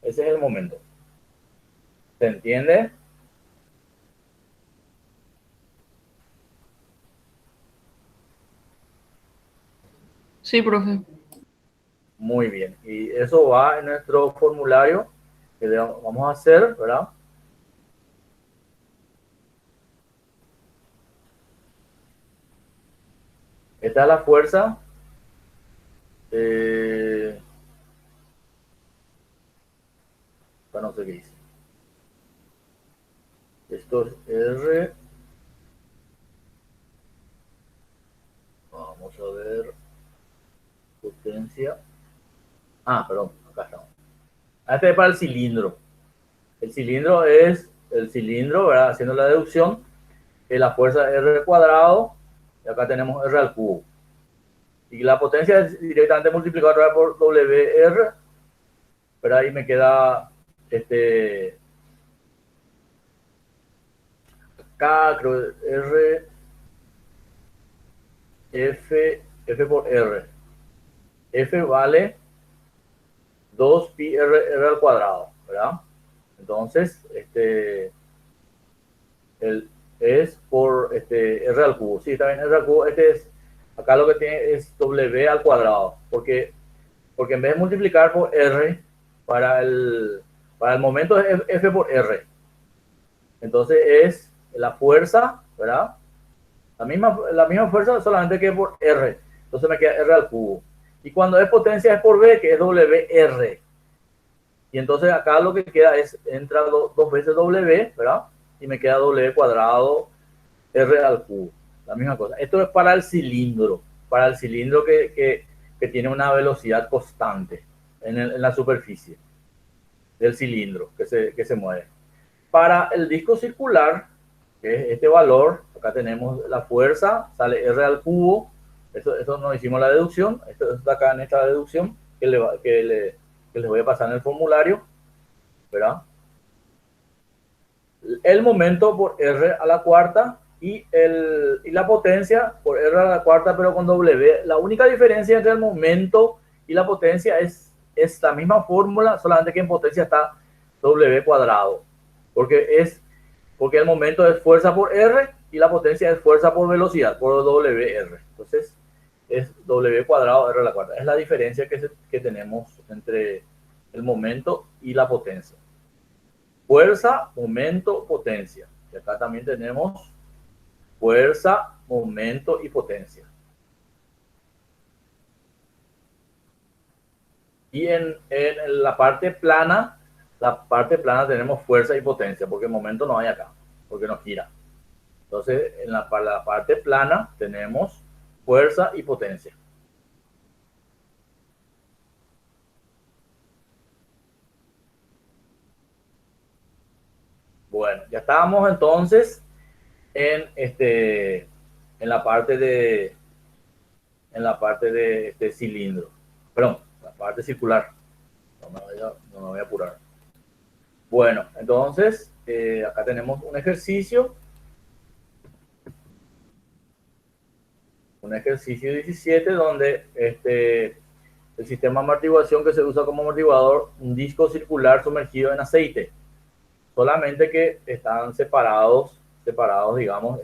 Ese es el momento. ¿Se entiende? Sí, profe. Muy bien. Y eso va en nuestro formulario que vamos a hacer, ¿verdad? Esta es la fuerza. No sé qué dice. Esto es R. Vamos a ver. Potencia. Perdón, acá estamos. Este es para el cilindro. El cilindro es el cilindro, ¿verdad? Haciendo la deducción, que la fuerza es R cuadrado, y acá tenemos R al cubo. Y la potencia es directamente multiplicada por WR, pero ahí me queda K, creo, R, F por R. F vale 2pi R al cuadrado, ¿verdad? Entonces, es por R al cubo. Sí, también R al cubo. Acá lo que tiene es W al cuadrado, porque en vez de multiplicar por R, para el momento es F por R. Entonces es la fuerza, ¿verdad? La misma fuerza, solamente que por R. Entonces me queda R al cubo. Y cuando es potencia es por V, que es WR. Y entonces acá lo que queda es, entra dos veces W, ¿verdad? Y me queda W cuadrado R al cubo. La misma cosa. Esto es para el cilindro. Para el cilindro que tiene una velocidad constante en la superficie del cilindro que se mueve. Para el disco circular, que es este valor, acá tenemos la fuerza, sale R al cubo. Eso no hicimos la deducción. Esto está acá en esta deducción que les voy a pasar en el formulario, ¿verdad? El momento por R a la cuarta y la potencia por R a la cuarta, pero con W. La única diferencia entre el momento y la potencia es la misma fórmula, solamente que en potencia está W cuadrado, porque el momento es fuerza por R y la potencia es fuerza por velocidad, por WR. Entonces es W cuadrado R a la cuarta. Es la diferencia que tenemos entre el momento y la potencia. Fuerza, momento, potencia. Y acá también tenemos fuerza, momento y potencia. Y en la parte plana tenemos fuerza y potencia, porque el momento no hay acá, porque no gira. Entonces, para la parte plana tenemos fuerza y potencia. Bueno, ya estábamos entonces en la parte de este cilindro. Perdón, la parte circular. No me voy a apurar. Bueno, entonces acá tenemos un ejercicio. Un ejercicio 17 donde el sistema de amortiguación que se usa como amortiguador, un disco circular sumergido en aceite. Solamente que están separados, digamos,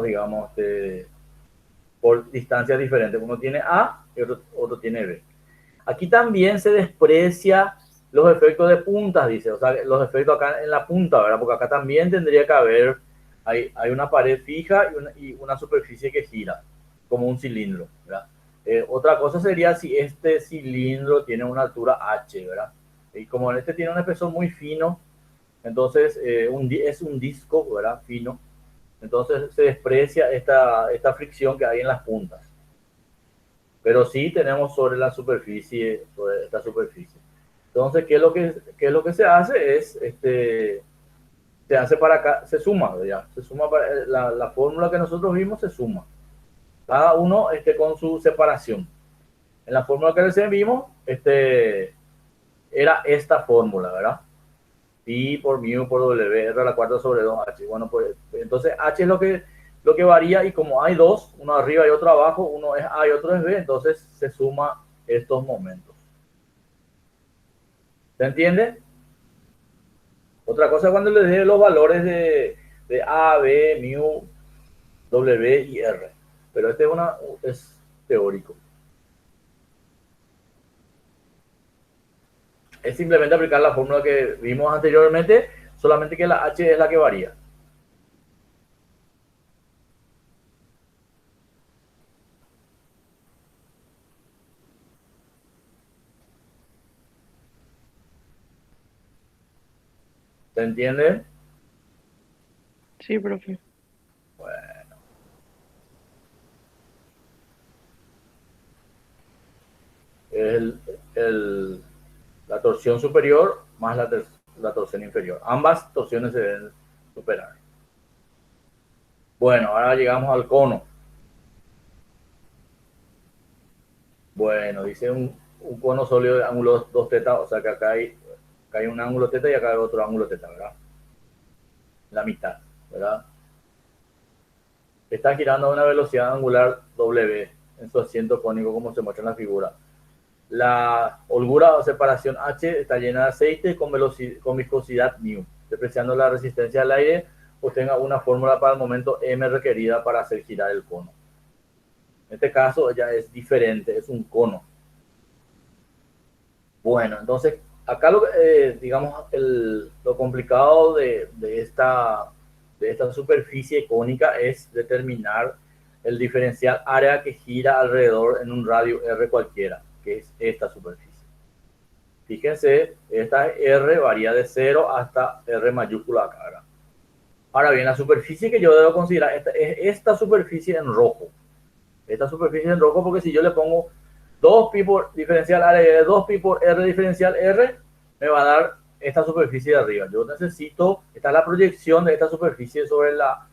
digamos, por distancias diferentes. Uno tiene A y otro tiene B. Aquí también se desprecia los efectos de puntas, dice, o sea, los efectos acá en la punta, ¿verdad? Porque acá también tendría que haber, hay una pared fija y una superficie que gira, como un cilindro, ¿verdad? Otra cosa sería si este cilindro tiene una altura H, ¿verdad? Y como este tiene un espesor muy fino, entonces es un disco, ¿verdad? Fino, entonces se desprecia esta fricción que hay en las puntas. Pero sí tenemos sobre la superficie, sobre esta superficie. Entonces, ¿qué es lo que se hace? Se hace para acá, se suma, ¿ya? Se suma para la fórmula que nosotros vimos, se suma. Cada uno con su separación. En la fórmula que recién vimos, era esta fórmula, ¿verdad? Pi por mu por W, R a la cuarta sobre 2H. Bueno, pues entonces H es lo que varía, y como hay dos, uno arriba y otro abajo, uno es A y otro es B, entonces se suma estos momentos. ¿Se entiende? Otra cosa es cuando les dé los valores de A, B, mu, W y R. Pero es teórico. Es simplemente aplicar la fórmula que vimos anteriormente, solamente que la H es la que varía. ¿Se entiende? Sí, profe. Bueno. La torsión superior más la torsión inferior. Ambas torsiones se deben superar. Bueno, ahora llegamos al cono. Bueno, dice un cono sólido de ángulo 2 teta, o sea que acá hay un ángulo teta y acá hay otro ángulo teta, ¿verdad? La mitad, ¿verdad? Está girando a una velocidad angular W en su asiento cónico, como se muestra en la figura. La holgura o separación H está llena de aceite con viscosidad μ. Despreciando la resistencia al aire, obtenga una fórmula para el momento M requerida para hacer girar el cono. En este caso ya es diferente, es un cono. Bueno, entonces acá digamos lo complicado de esta superficie cónica es determinar el diferencial área que gira alrededor en un radio R cualquiera, que es esta superficie. Fíjense, esta R varía de 0 hasta R mayúscula acá, ¿verdad? Ahora bien, la superficie que yo debo considerar es esta superficie en rojo. Esta superficie en rojo, porque si yo le pongo 2pi por diferencial área de 2pi por R diferencial R, me va a dar esta superficie de arriba. Yo necesito, esta es la proyección de esta superficie sobre la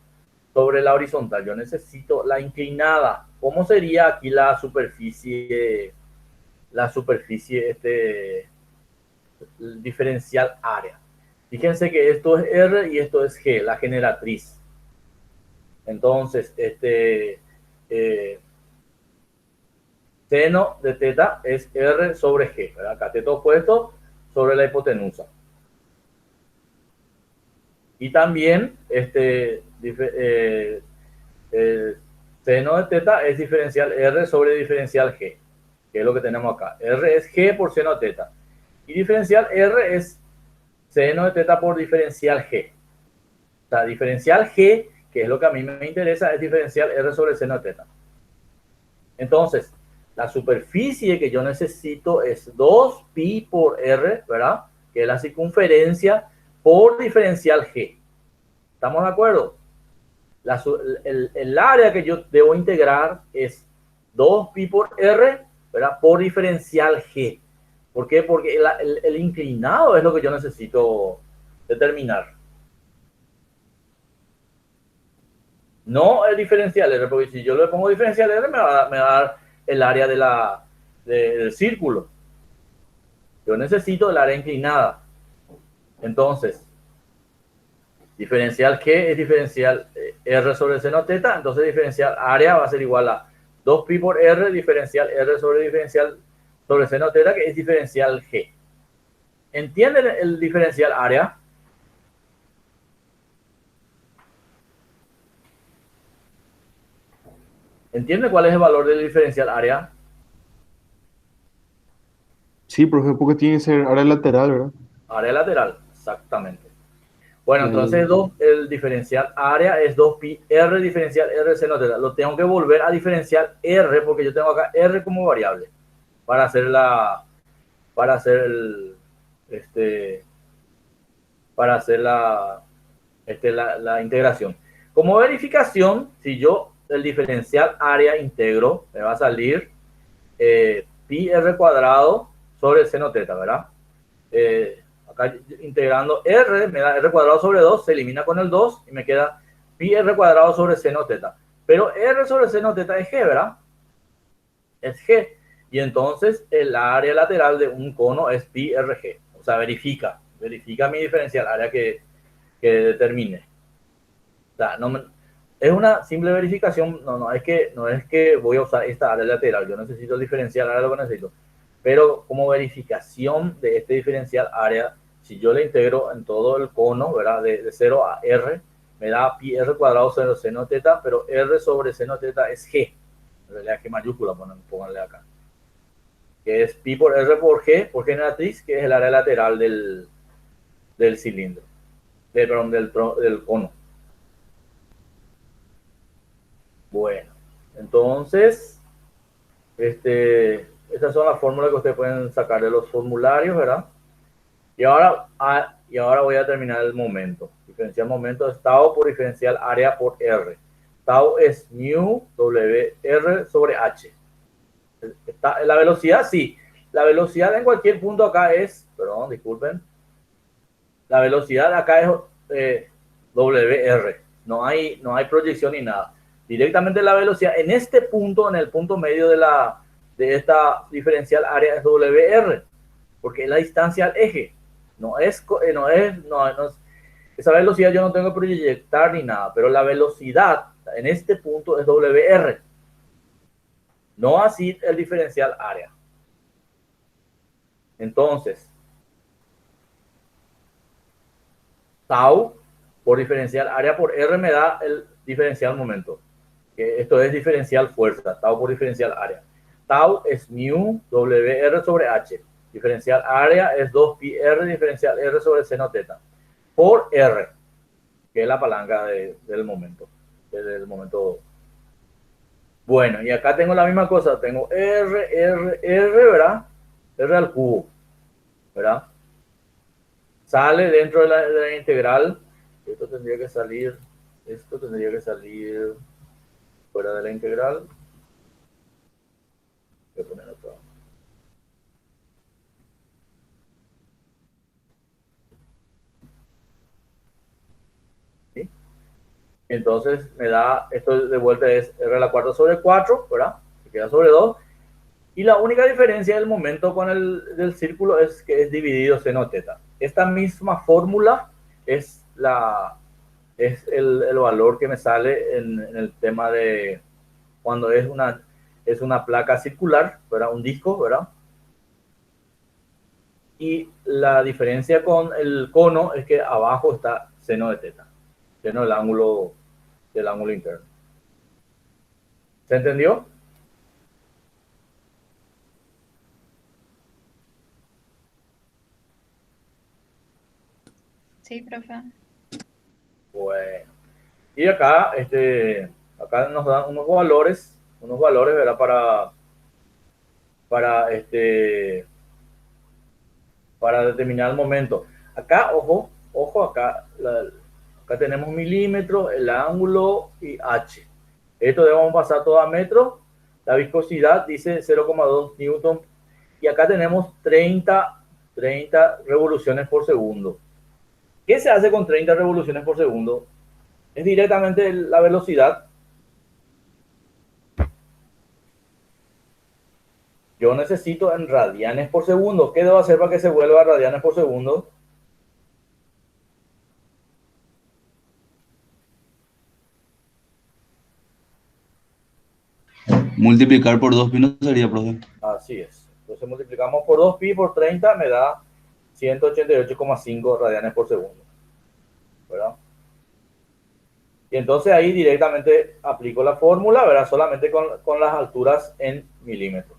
horizontal. Yo necesito la inclinada. ¿Cómo sería aquí la superficie el diferencial área? Fíjense que esto es R y esto es G, la generatriz. Entonces, seno de teta es R sobre G, ¿verdad? Cateto opuesto sobre la hipotenusa. Y también seno de teta es diferencial R sobre diferencial G, que es lo que tenemos acá. R es G por seno de teta. Y diferencial R es seno de teta por diferencial G. O sea, diferencial G, que es lo que a mí me interesa, es diferencial R sobre seno de teta. Entonces, la superficie que yo necesito es 2pi por R, ¿verdad? Que es la circunferencia por diferencial G. ¿Estamos de acuerdo? El área que yo debo integrar es 2pi por R, ¿verdad? Por diferencial G. ¿Por qué? Porque el inclinado es lo que yo necesito determinar. No el diferencial R, porque si yo le pongo diferencial R me va a dar el área del círculo. Yo necesito el área inclinada. Entonces, Diferencial G es diferencial R sobre seno teta, entonces diferencial área va a ser igual a 2pi por R, diferencial R sobre diferencial sobre seno teta, que es diferencial G. ¿Entienden el diferencial área? ¿Entiende cuál es el valor del diferencial área? Sí, profe, porque tiene que ser área lateral, ¿verdad? Área lateral, exactamente. Bueno, Mm. entonces el diferencial área es 2pi R diferencial R seno teta. Lo tengo que volver a diferencial R porque yo tengo acá R como variable para hacer la integración. Como verificación, si yo el diferencial área integro, me va a salir pi r cuadrado sobre el seno teta, ¿verdad? Acá integrando r, me da r cuadrado sobre 2, se elimina con el 2 y me queda pi r cuadrado sobre seno teta. Pero r sobre seno teta es g, ¿verdad? Es g. Y entonces el área lateral de un cono es pi rg. O sea, verifica mi diferencial área que determine. O sea, es una simple verificación, no es que voy a usar esta área lateral, yo necesito el diferencial área, lo que necesito. Pero como verificación de este diferencial área, si yo le integro en todo el cono, ¿verdad? De 0 a r, me da pi r cuadrado sobre seno teta, pero r sobre seno teta es g. En realidad G mayúscula, pónganle acá. Que es pi por r por generatriz, que es el área lateral del cilindro, del cono. Bueno, entonces, estas son las fórmulas que ustedes pueden sacar de los formularios, ¿verdad? Y ahora voy a terminar el momento. Diferencial momento es tau por diferencial área por R. Tau es mu WR sobre H. La velocidad, sí. La velocidad en cualquier punto acá es, perdón, disculpen. La velocidad acá es WR. No hay proyección ni nada. Directamente la velocidad en este punto, en el punto medio de esta diferencial área es WR, porque es la distancia al eje. Esa velocidad yo no tengo que proyectar ni nada, pero la velocidad en este punto es WR. No así el diferencial área. Entonces, tau por diferencial área por R me da el diferencial momento. Que esto es diferencial fuerza, tau por diferencial área. Tau es mu WR sobre H. Diferencial área es 2pi R diferencial R sobre seno teta. Por R, que es la palanca del momento. Bueno, y acá tengo la misma cosa. Tengo R, ¿verdad? R al cubo, ¿verdad? Sale dentro de la integral. Esto tendría que salir fuera de la integral. Voy a poner otro. ¿Sí? Entonces me da, esto de vuelta es R a la cuarta sobre 4, ¿verdad? Se queda sobre 2. Y la única diferencia del momento con del círculo es que es dividido seno teta. Esta misma fórmula es el valor que me sale en el tema de cuando es una placa circular, ¿verdad? Un disco, ¿verdad? Y la diferencia con el cono es que abajo está seno de teta, seno del ángulo interno. ¿Se entendió? Sí, profe. Bueno. Y acá nos dan unos valores, ¿verdad? Para determinar el momento. Acá, ojo, acá tenemos milímetros, el ángulo y H. Esto debemos pasar todo a metro. La viscosidad dice 0,2 newton. Y acá tenemos 30 revoluciones por segundo. ¿Qué se hace con 30 revoluciones por segundo? Es directamente la velocidad. Yo necesito en radianes por segundo. ¿Qué debo hacer para que se vuelva a radianes por segundo? Multiplicar por 2pi no sería, profe. Así es. Entonces multiplicamos por 2pi por 30 me da 188,5 radianes por segundo, ¿verdad? Y entonces ahí directamente aplico la fórmula, ¿verdad? Solamente con las alturas en milímetros.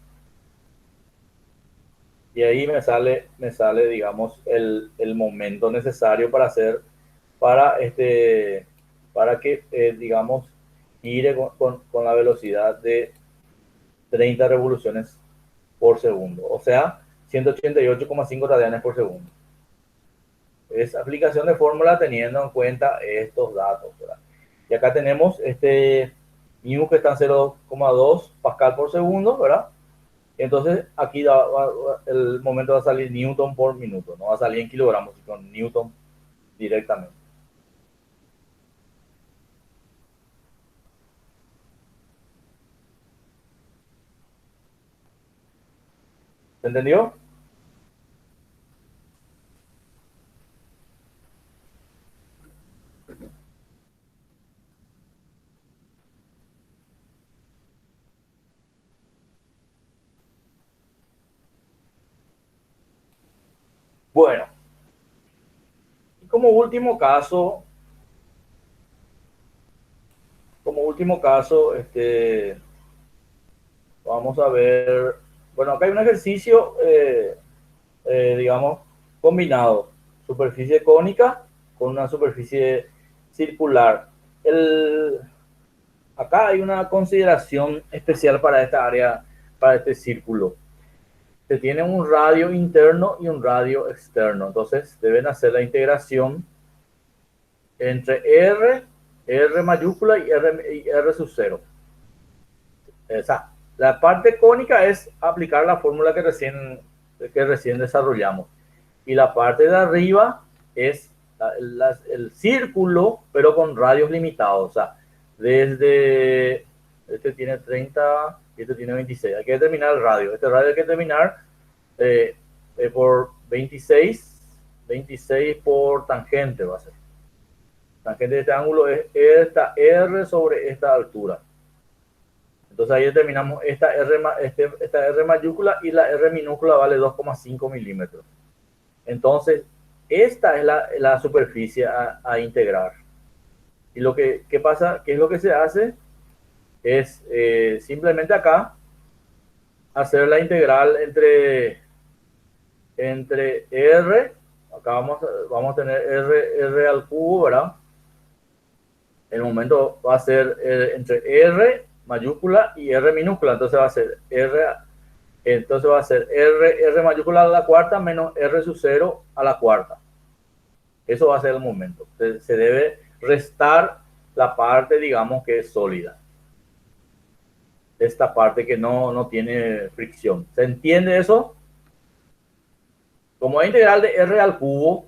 Y ahí me sale digamos, el momento necesario para hacer, para que, digamos, gire con la velocidad de 30 revoluciones por segundo. O sea, 188,5 radianes por segundo. Es aplicación de fórmula teniendo en cuenta estos datos, ¿verdad? Y acá tenemos mu que está en 0,2 pascal por segundo, ¿verdad? Entonces aquí el momento va a salir newton por minuto, no va a salir en kilogramos, sino en newton directamente. ¿Se entendió? Bueno, y como último caso, vamos a ver, bueno, acá hay un ejercicio, digamos, combinado, superficie cónica con una superficie circular. Acá hay una consideración especial para esta área, para este círculo. Se tiene un radio interno y un radio externo, entonces deben hacer la integración entre R mayúscula y R sub 0. Esa. La parte cónica es aplicar la fórmula que recién desarrollamos. Y la parte de arriba es el círculo, pero con radios limitados. O sea, desde este tiene 30 y este tiene 26. Hay que determinar el radio. Este radio hay que determinar por 26 por tangente va a ser. Tangente de este ángulo es esta R sobre esta altura. Entonces ahí determinamos esta R mayúscula y la R minúscula vale 2,5 milímetros. Entonces, esta es la superficie a integrar. Y lo que pasa, ¿qué es lo que se hace? Es simplemente acá hacer la integral entre R, acá vamos a tener R al cubo, ¿verdad? El momento va a ser entre R mayúscula y R minúscula, entonces va a ser R mayúscula a la cuarta menos R sub 0 a la cuarta. Eso va a ser el momento. Se debe restar la parte, digamos, que es sólida. Esta parte que no tiene fricción. ¿Se entiende eso? Como es integral de R al cubo,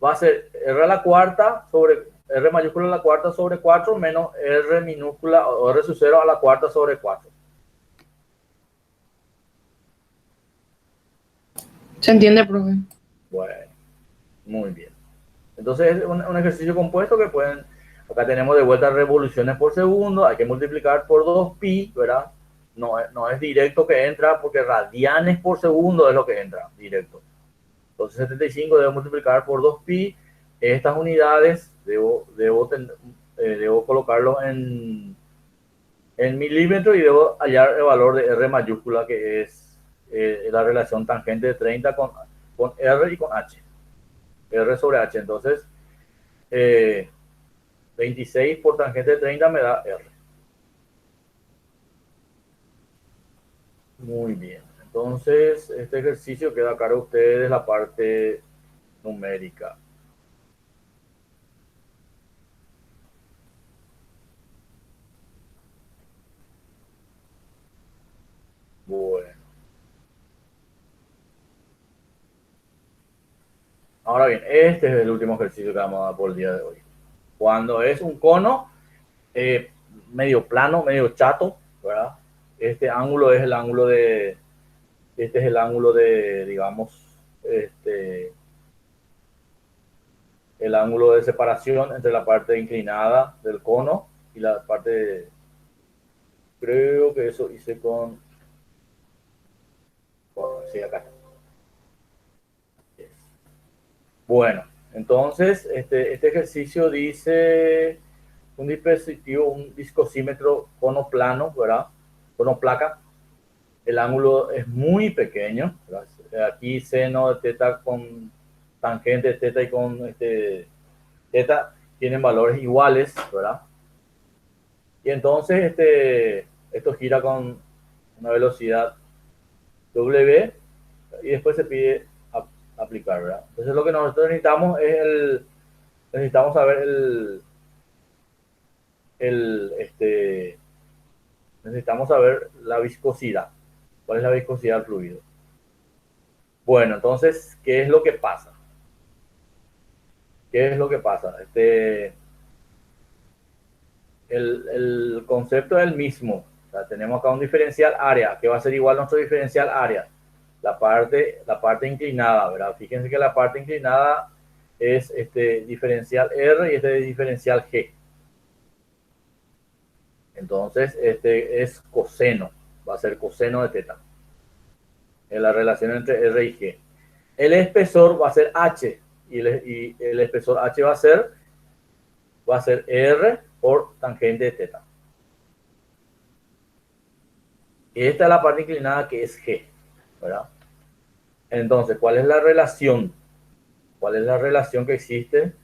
va a ser R a la cuarta sobre R mayúscula a la cuarta sobre 4 menos R minúscula o R sub 0 a la cuarta sobre 4. ¿Se entiende, profe? Bueno, muy bien. Entonces es un ejercicio compuesto que pueden, acá tenemos de vuelta revoluciones por segundo, hay que multiplicar por 2pi, ¿verdad? No es directo que entra porque radianes por segundo es lo que entra directo. Entonces 75 debo multiplicar por 2pi. Estas unidades debo colocarlo en milímetros y debo hallar el valor de R mayúscula, que es la relación tangente de 30 con R y con H. R sobre H. Entonces, 26 por tangente de 30 me da R. Muy bien. Entonces, este ejercicio queda a cargo de ustedes, la parte numérica. Bueno. Ahora bien, este es el último ejercicio que vamos a dar por el día de hoy. Cuando es un cono medio plano, medio chato, ¿verdad? Este ángulo es el ángulo de, digamos, el ángulo de separación entre la parte inclinada del cono y la parte creo que eso hice con... Bueno, sí, acá está. Bueno, entonces este ejercicio dice un dispositivo, un discosímetro conoplano, ¿verdad? Conoplaca. El ángulo es muy pequeño, ¿verdad? Aquí seno de teta con tangente de teta y con teta tienen valores iguales, ¿verdad? Y entonces esto gira con una velocidad W y después se pide aplicar, ¿verdad? Entonces lo que nosotros necesitamos es necesitamos saber necesitamos saber la viscosidad. ¿Cuál es la viscosidad del fluido? Bueno, entonces, ¿qué es lo que pasa? ¿Qué es lo que pasa? El concepto es el mismo. O sea, tenemos acá un diferencial área, que va a ser igual a nuestro diferencial área. La parte inclinada, ¿verdad? Fíjense que la parte inclinada es diferencial R y este es diferencial G. Entonces, es coseno, va a ser coseno de teta. En la relación entre R y G. El espesor va a ser H y el espesor H va a ser R por tangente de teta. Esta es la parte inclinada que es G, ¿verdad? Entonces, ¿cuál es la relación? ¿Cuál es la relación que existe?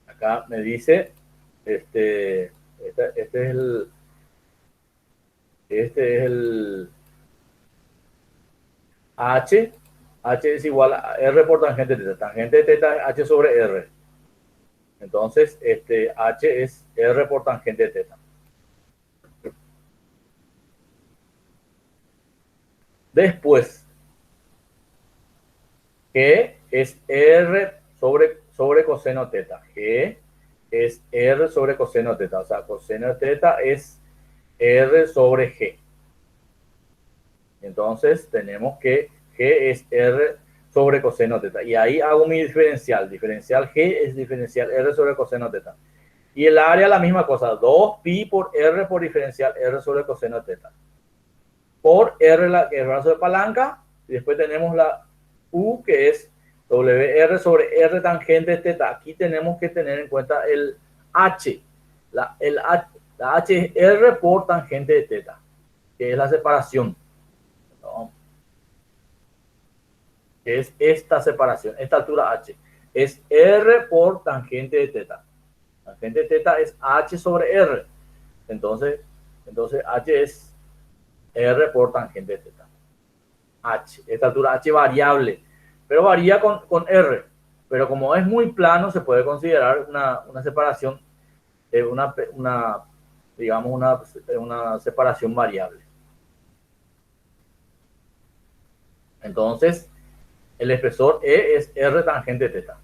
Acá me dice, este es el H. H es igual a R por tangente de teta. Tangente de teta es H sobre R. Entonces, H es R por tangente de teta. Después, G es R sobre coseno teta. G es R sobre coseno teta. O sea, coseno teta es R sobre G. Entonces, tenemos que G es R sobre coseno teta. Y ahí hago mi diferencial. Diferencial G es diferencial R sobre coseno teta. Y el área la misma cosa. 2pi por R por diferencial R sobre coseno teta. Por R, que es el brazo de palanca. Y después tenemos la U, que es WR sobre R tangente teta. Aquí tenemos que tener en cuenta el H. La H es R por tangente de teta, que es la separación, ¿no? Que es esta separación, esta altura H. Es R por tangente de teta. Tangente de teta es H sobre R. Entonces H es R por tangente de teta. H, esta altura H variable, pero varía con R. Pero como es muy plano, se puede considerar una separación, digamos, una separación variable. Entonces, el espesor E es R tangente teta.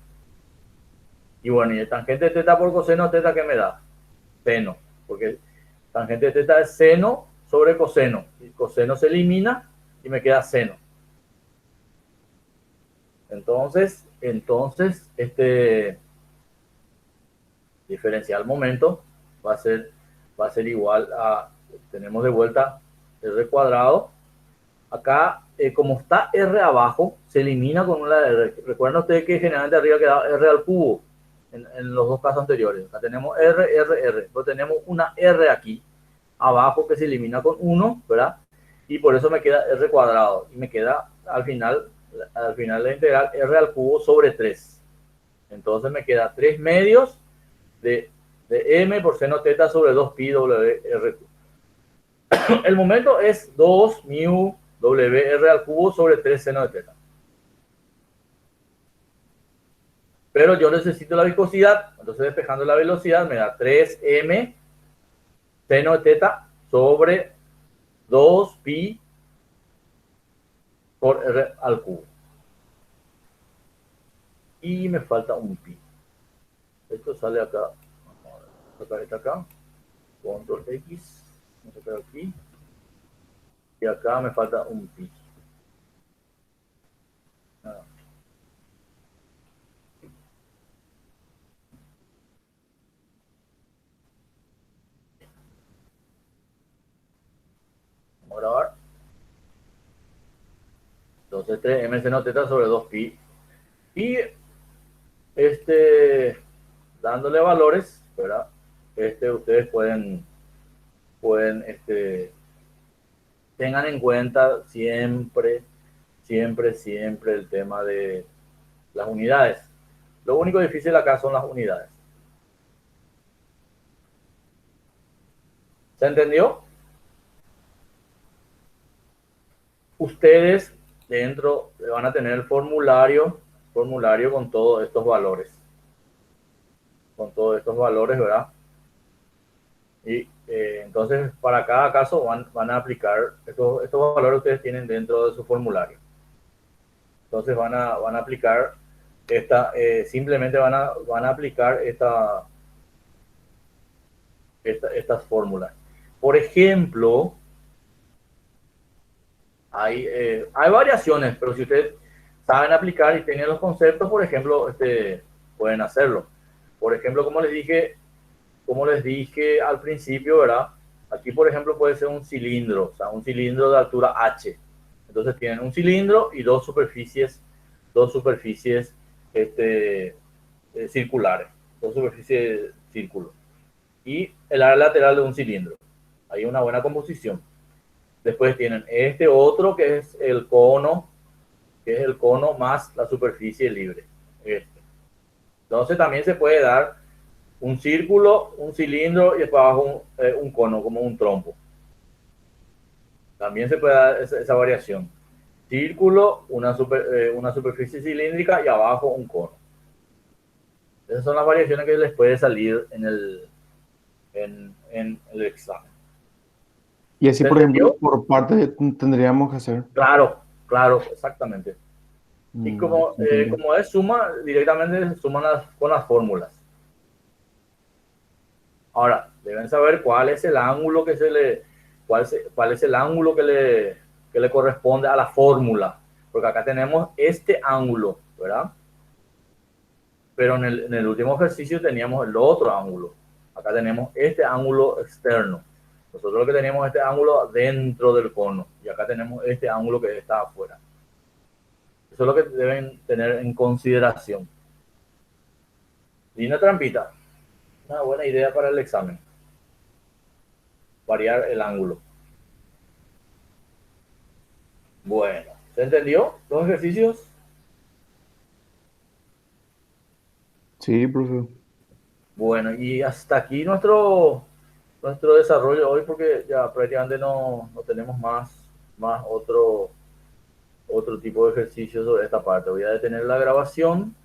Y bueno, y el tangente teta por coseno teta, ¿qué me da? Seno, porque tangente teta es seno sobre coseno. Y coseno se elimina y me queda seno. Entonces, diferencial momento va a ser igual a, tenemos de vuelta R cuadrado. Acá, como está R abajo, se elimina con una R. Recuerden ustedes que generalmente arriba queda R al cubo en los dos casos anteriores. Acá tenemos R. Pero tenemos una R aquí abajo que se elimina con 1, ¿verdad? Y por eso me queda R cuadrado. Y me queda al final la integral R al cubo sobre 3. Entonces me queda 3 medios de M por seno teta sobre 2pi WR. El momento es 2 mu WR al cubo sobre 3 seno de teta. Pero yo necesito la viscosidad, entonces despejando la velocidad me da 3m seno de teta sobre 2pi por R al cubo. Y me falta un pi. Esto sale acá. Vamos a sacar esto acá. Control X. Vamos a sacar aquí. Y acá me falta un pi. Entonces 3m seno teta sobre 2pi. Y dándole valores, ¿verdad? Ustedes pueden tengan en cuenta siempre el tema de las unidades. Lo único difícil acá son las unidades. ¿Se entendió? Ustedes dentro van a tener el formulario con todos estos valores. Con todos estos valores, ¿verdad? Y entonces para cada caso van a aplicar estos valores que ustedes tienen dentro de su formulario. Entonces van a aplicar simplemente van a aplicar estas fórmulas. Por ejemplo, hay variaciones, pero si ustedes saben aplicar y tienen los conceptos, por ejemplo, pueden hacerlo. Por ejemplo, como les dije al principio, ¿verdad? Aquí, por ejemplo, puede ser un cilindro, o sea, un cilindro de altura h. Entonces tienen un cilindro y dos superficies circulares, dos superficies círculos. Y el área lateral de un cilindro. Hay una buena composición. Después tienen otro que es el cono, más la superficie libre. Entonces también se puede dar un círculo, un cilindro y después abajo un cono, como un trompo. También se puede dar esa variación. Círculo, una superficie cilíndrica y abajo un cono. Esas son las variaciones que les puede salir en el examen. Y así, por ejemplo, por parte tendríamos que hacer. Claro, exactamente. Y como es suma, directamente se suman con las fórmulas. Ahora, deben saber cuál es el ángulo que le corresponde a la fórmula. Porque acá tenemos este ángulo, ¿verdad? Pero en el último ejercicio teníamos el otro ángulo. Acá tenemos este ángulo externo. Nosotros lo que teníamos este ángulo dentro del cono. Y acá tenemos este ángulo que está afuera. Eso es lo que deben tener en consideración. Y una trampita. Una buena idea para el examen. Variar el ángulo. Bueno, ¿se entendió los ejercicios? Sí, profe. Bueno, y hasta aquí nuestro desarrollo hoy, porque ya prácticamente no tenemos más otro tipo de ejercicios sobre esta parte. Voy a detener la grabación